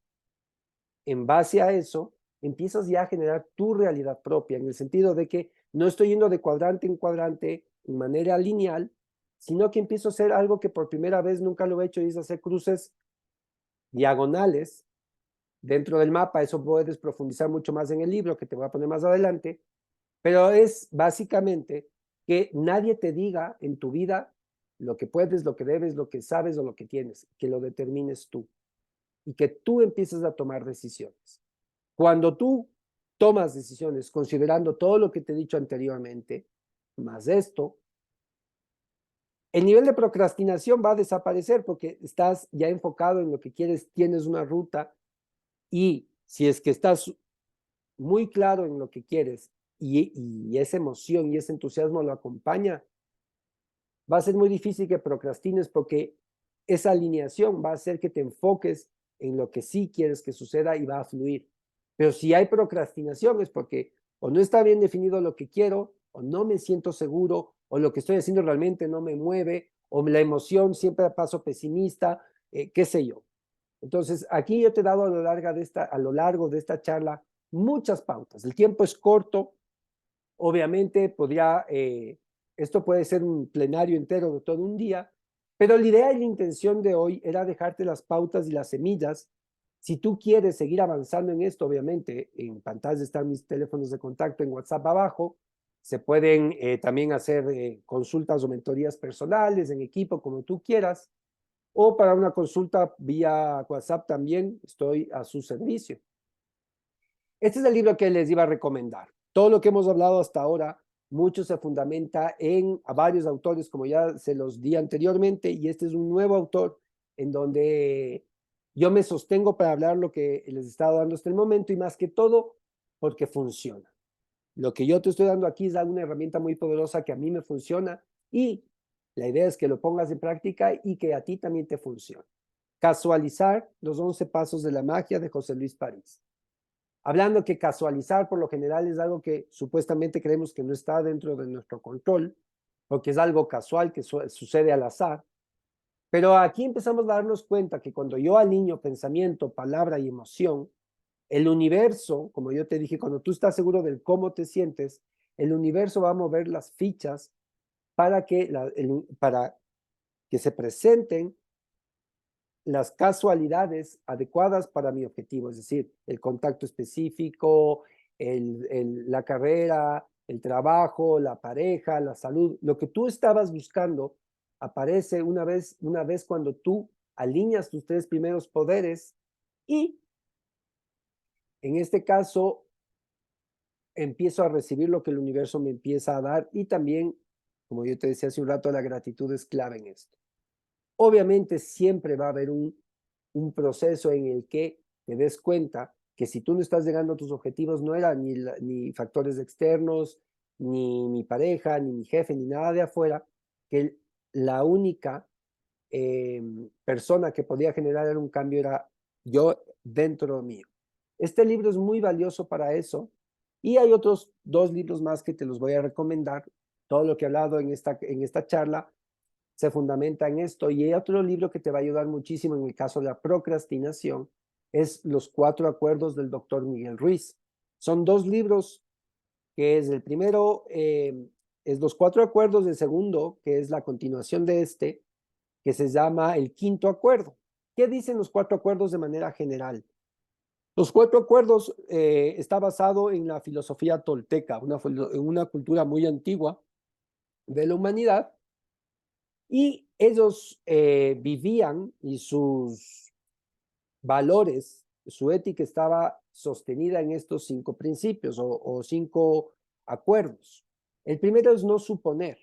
en base a eso, empiezas ya a generar tu realidad propia, en el sentido de que no estoy yendo de cuadrante en cuadrante en manera lineal, sino que empiezo a hacer algo que por primera vez nunca lo he hecho, y es hacer cruces diagonales dentro del mapa. Eso puedes profundizar mucho más en el libro que te voy a poner más adelante, pero es básicamente que nadie te diga en tu vida lo que puedes, lo que debes, lo que sabes o lo que tienes, que lo determines tú y que tú empieces a tomar decisiones. Cuando tú tomas decisiones considerando todo lo que te he dicho anteriormente, más esto, el nivel de procrastinación va a desaparecer porque estás ya enfocado en lo que quieres, tienes una ruta, y si es que estás muy claro en lo que quieres y esa emoción y ese entusiasmo lo acompaña, va a ser muy difícil que procrastines porque esa alineación va a hacer que te enfoques en lo que sí quieres que suceda y va a fluir. Pero si hay procrastinación es porque o no está bien definido lo que quiero, o no me siento seguro, o lo que estoy haciendo realmente no me mueve, o la emoción siempre paso pesimista, qué sé yo. Entonces, aquí yo te he dado a lo largo de esta charla muchas pautas. El tiempo es corto, obviamente esto puede ser un plenario entero de todo un día, pero la idea y la intención de hoy era dejarte las pautas y las semillas. Si tú quieres seguir avanzando en esto, obviamente, en pantalla están mis teléfonos de contacto en WhatsApp abajo. Se pueden también hacer consultas o mentorías personales en equipo, como tú quieras, o para una consulta vía WhatsApp también estoy a su servicio. Este es el libro que les iba a recomendar. Todo lo que hemos hablado hasta ahora, mucho se fundamenta en a varios autores, como ya se los di anteriormente, y este es un nuevo autor en donde yo me sostengo para hablar lo que les he estado dando hasta el momento, y más que todo porque funciona. Lo que yo te estoy dando aquí es una herramienta muy poderosa que a mí me funciona, y la idea es que lo pongas en práctica y que a ti también te funcione. Casualizar los 11 pasos de la magia de José Luis París. Hablando que casualizar por lo general es algo que supuestamente creemos que no está dentro de nuestro control, porque es algo casual que sucede al azar. Pero aquí empezamos a darnos cuenta que cuando yo alineo pensamiento, palabra y emoción, el universo, como yo te dije, cuando tú estás seguro del cómo te sientes, el universo va a mover las fichas para que se presenten las casualidades adecuadas para mi objetivo, es decir, el contacto específico, la carrera, el trabajo, la pareja, la salud, lo que tú estabas buscando aparece una vez cuando tú alineas tus tres primeros poderes y en este caso empiezo a recibir lo que el universo me empieza a dar y también, como yo te decía hace un rato, la gratitud es clave en esto. Obviamente siempre va a haber un proceso en el que te des cuenta que si tú no estás llegando a tus objetivos, no eran ni factores externos, ni mi pareja, ni mi jefe, ni nada de afuera, que la única persona que podía generar un cambio era yo dentro mío. Este libro es muy valioso para eso y hay otros dos libros más que te los voy a recomendar. Todo lo que he hablado en esta charla se fundamenta en esto. Y hay otro libro que te va a ayudar muchísimo en el caso de la procrastinación, es Los Cuatro Acuerdos del doctor Miguel Ruiz. Son dos libros, que es el primero, es Los Cuatro Acuerdos, el segundo, que es la continuación de este, que se llama El Quinto Acuerdo. ¿Qué dicen los cuatro acuerdos de manera general? Los cuatro acuerdos está basado en la filosofía tolteca, una cultura muy antigua de la humanidad, y ellos vivían y sus valores, su ética estaba sostenida en estos cinco principios o cinco acuerdos. El primero es no suponer,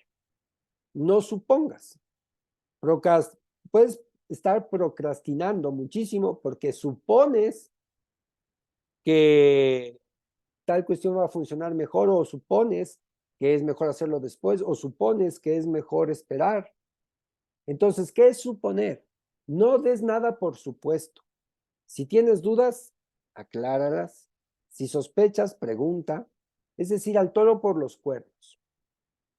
no supongas. Puedes estar procrastinando muchísimo porque supones que tal cuestión va a funcionar mejor o supones que es mejor hacerlo después o supones que es mejor esperar. Entonces, ¿qué es suponer? No des nada por supuesto. Si tienes dudas, acláralas. Si sospechas, pregunta. Es decir, al toro por los cuernos.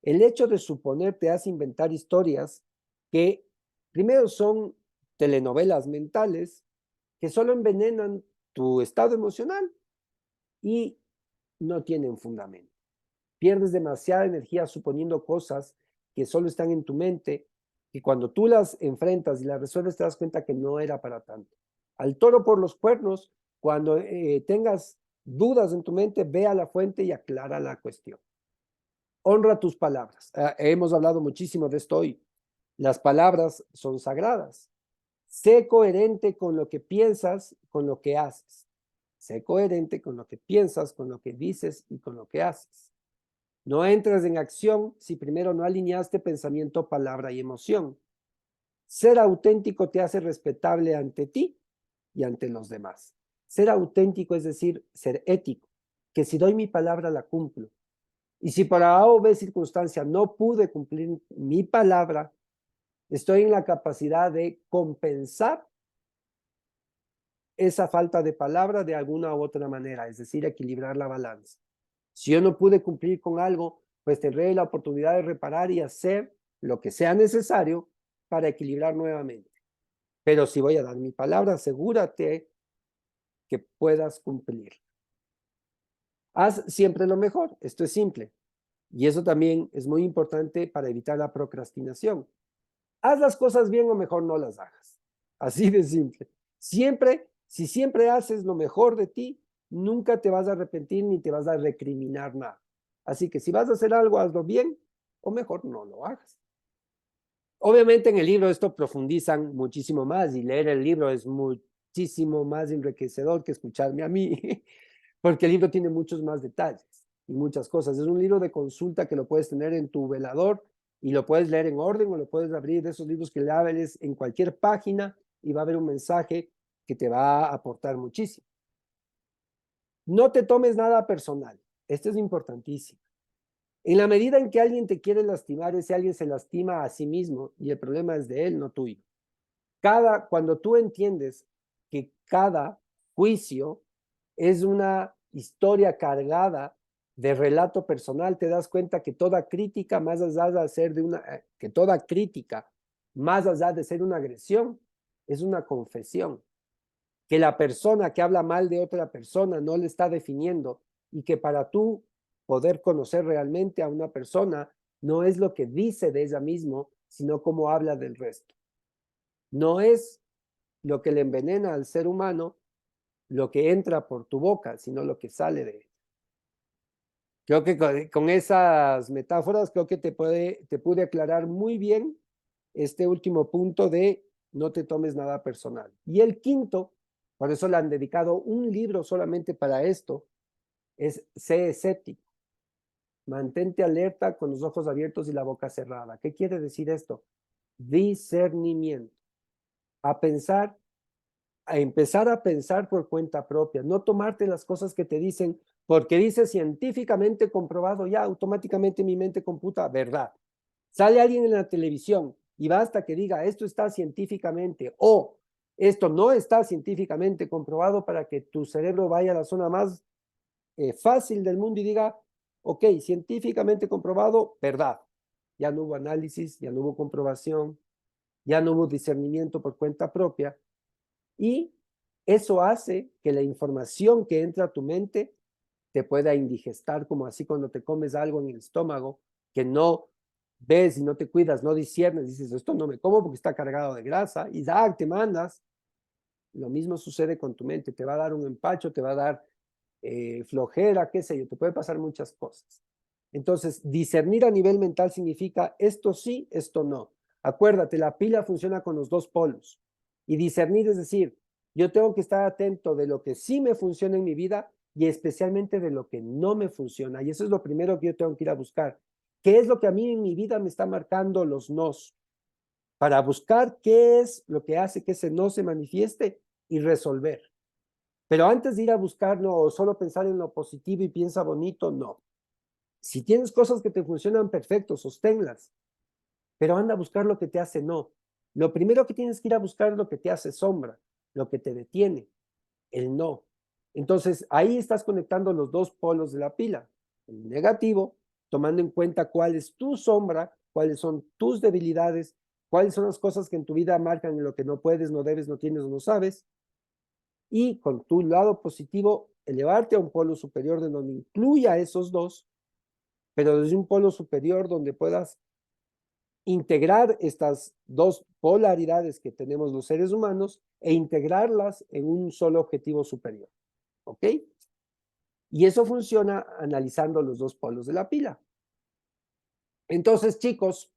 El hecho de suponer te hace inventar historias que primero son telenovelas mentales que solo envenenan tu estado emocional y no tienen fundamento. Pierdes demasiada energía suponiendo cosas que solo están en tu mente y cuando tú las enfrentas y las resuelves te das cuenta que no era para tanto. Al toro por los cuernos, cuando tengas dudas en tu mente, ve a la fuente y aclara la cuestión. Honra tus palabras. Hemos hablado muchísimo de esto hoy. Las palabras son sagradas. Sé coherente con lo que piensas, con lo que haces. Sé coherente con lo que piensas, con lo que dices y con lo que haces. No entres en acción si primero no alineaste pensamiento, palabra y emoción. Ser auténtico te hace respetable ante ti y ante los demás. Ser auténtico es decir, ser ético, que si doy mi palabra la cumplo. Y si por A o B circunstancia no pude cumplir mi palabra, estoy en la capacidad de compensar esa falta de palabra de alguna u otra manera, es decir, equilibrar la balanza. Si yo no pude cumplir con algo, pues tendré la oportunidad de reparar y hacer lo que sea necesario para equilibrar nuevamente. Pero si voy a dar mi palabra, asegúrate que puedas cumplir. Haz siempre lo mejor. Esto es simple. Y eso también es muy importante para evitar la procrastinación. Haz las cosas bien o mejor no las hagas. Así de simple. Si siempre haces lo mejor de ti, nunca te vas a arrepentir ni te vas a recriminar nada. Así que si vas a hacer algo, hazlo bien o mejor no lo hagas. Obviamente en el libro esto profundizan muchísimo más y leer el libro es muchísimo más enriquecedor que escucharme a mí, porque el libro tiene muchos más detalles y muchas cosas. Es un libro de consulta que lo puedes tener en tu velador y lo puedes leer en orden o lo puedes abrir de esos libros que le hables en cualquier página y va a haber un mensaje que te va a aportar muchísimo. No te tomes nada personal. Esto es importantísimo. En la medida en que alguien te quiere lastimar, ese alguien se lastima a sí mismo y el problema es de él, no tuyo. Cuando tú entiendes que cada juicio es una historia cargada de relato personal, te das cuenta que toda crítica, más allá de ser que toda crítica, más allá de ser una agresión, es una confesión. Que la persona que habla mal de otra persona no le está definiendo y que para tú poder conocer realmente a una persona no es lo que dice de ella mismo, sino cómo habla del resto. No es lo que le envenena al ser humano lo que entra por tu boca, sino lo que sale de él. Creo que con esas metáforas creo que te pude aclarar muy bien este último punto de no te tomes nada personal. Y el quinto, por eso le han dedicado un libro solamente para esto, es sé escéptico. Mantente alerta con los ojos abiertos y la boca cerrada. ¿Qué quiere decir esto? Discernimiento. A pensar, a empezar a pensar por cuenta propia, no tomarte las cosas que te dicen porque dice científicamente comprobado, ya automáticamente mi mente computa verdad. Sale alguien en la televisión y basta que diga esto está científicamente o esto no está científicamente comprobado para que tu cerebro vaya a la zona más fácil del mundo y diga, ok, científicamente comprobado, verdad. Ya no hubo análisis, ya no hubo comprobación, ya no hubo discernimiento por cuenta propia y eso hace que la información que entra a tu mente te pueda indigestar, como así cuando te comes algo en el estómago que no ves y no te cuidas, no disiernes, dices, esto no me como porque está cargado de grasa y te mandas. Lo mismo sucede con tu mente, te va a dar un empacho, te va a dar flojera, qué sé yo, te puede pasar muchas cosas. Entonces, discernir a nivel mental significa esto sí, esto no. Acuérdate, la pila funciona con los dos polos. Y discernir es decir, yo tengo que estar atento de lo que sí me funciona en mi vida y especialmente de lo que no me funciona. Y eso es lo primero que yo tengo que ir a buscar. ¿Qué es lo que a mí en mi vida me está marcando los nos? Para buscar qué es lo que hace que ese no se manifieste y resolver. Pero antes de ir a buscarlo o solo pensar en lo positivo y piensa bonito, no. Si tienes cosas que te funcionan perfecto, sosténlas, pero anda a buscar lo que te hace no. Lo primero que tienes que ir a buscar es lo que te hace sombra, lo que te detiene, el no. Entonces, ahí estás conectando los dos polos de la pila, el negativo, tomando en cuenta cuál es tu sombra, cuáles son tus debilidades, cuáles son las cosas que en tu vida marcan en lo que no puedes, no debes, no tienes o no sabes, y con tu lado positivo, elevarte a un polo superior de donde incluya esos dos, pero desde un polo superior donde puedas integrar estas dos polaridades que tenemos los seres humanos e integrarlas en un solo objetivo superior. ¿Ok? Y eso funciona analizando los dos polos de la pila. Entonces, chicos,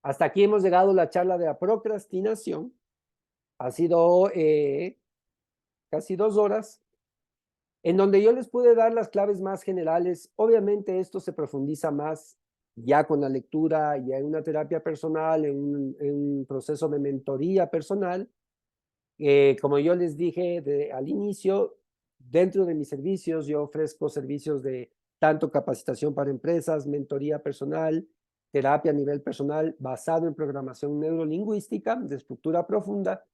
hasta aquí hemos llegado a la charla de la procrastinación. Ha sido casi 2 horas en donde yo les pude dar las claves más generales. Obviamente esto se profundiza más ya con la lectura, ya en una terapia personal, en un proceso de mentoría personal. Como yo les dije al inicio, dentro de mis servicios yo ofrezco servicios de tanto capacitación para empresas, mentoría personal, terapia a nivel personal basado en programación neurolingüística de estructura profunda.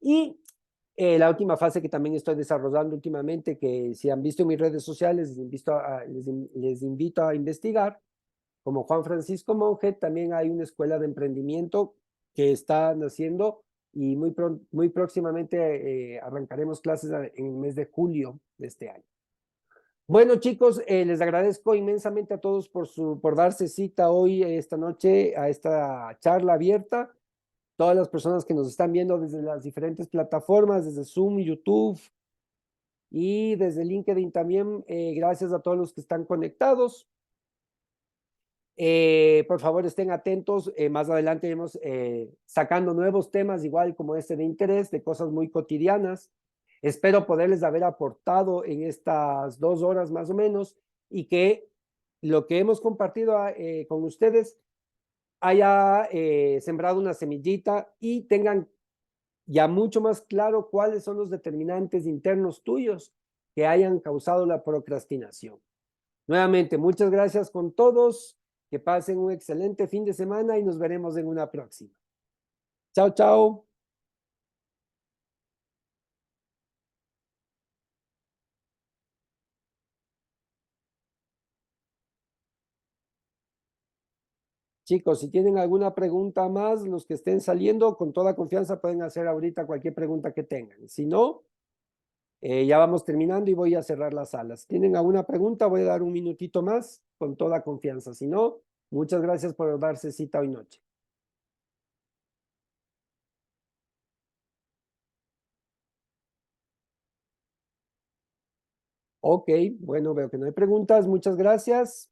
Y la última fase que también estoy desarrollando últimamente, que si han visto en mis redes sociales, les invito a investigar, como Juan Francisco Monge, también hay una escuela de emprendimiento que está naciendo y muy próximamente arrancaremos clases en el mes de julio de este año. Bueno, chicos, les agradezco inmensamente a todos por darse cita hoy, esta noche, a esta charla abierta. Todas las personas que nos están viendo desde las diferentes plataformas, desde Zoom, YouTube y desde LinkedIn también, gracias a todos los que están conectados. Por favor, estén atentos. Más adelante iremos sacando nuevos temas, igual como este de interés, de cosas muy cotidianas. Espero poderles haber aportado en estas 2 horas más o menos y que lo que hemos compartido con ustedes haya sembrado una semillita y tengan ya mucho más claro cuáles son los determinantes internos tuyos que hayan causado la procrastinación. Nuevamente, muchas gracias con todos. Que pasen un excelente fin de semana y nos veremos en una próxima. Chao, chao. Chicos, si tienen alguna pregunta más, los que estén saliendo, con toda confianza pueden hacer ahorita cualquier pregunta que tengan. Si no, ya vamos terminando y voy a cerrar las salas. ¿Tienen alguna pregunta? Voy a dar un minutito más con toda confianza. Si no, muchas gracias por darse cita hoy noche. Ok, bueno, veo que no hay preguntas. Muchas gracias.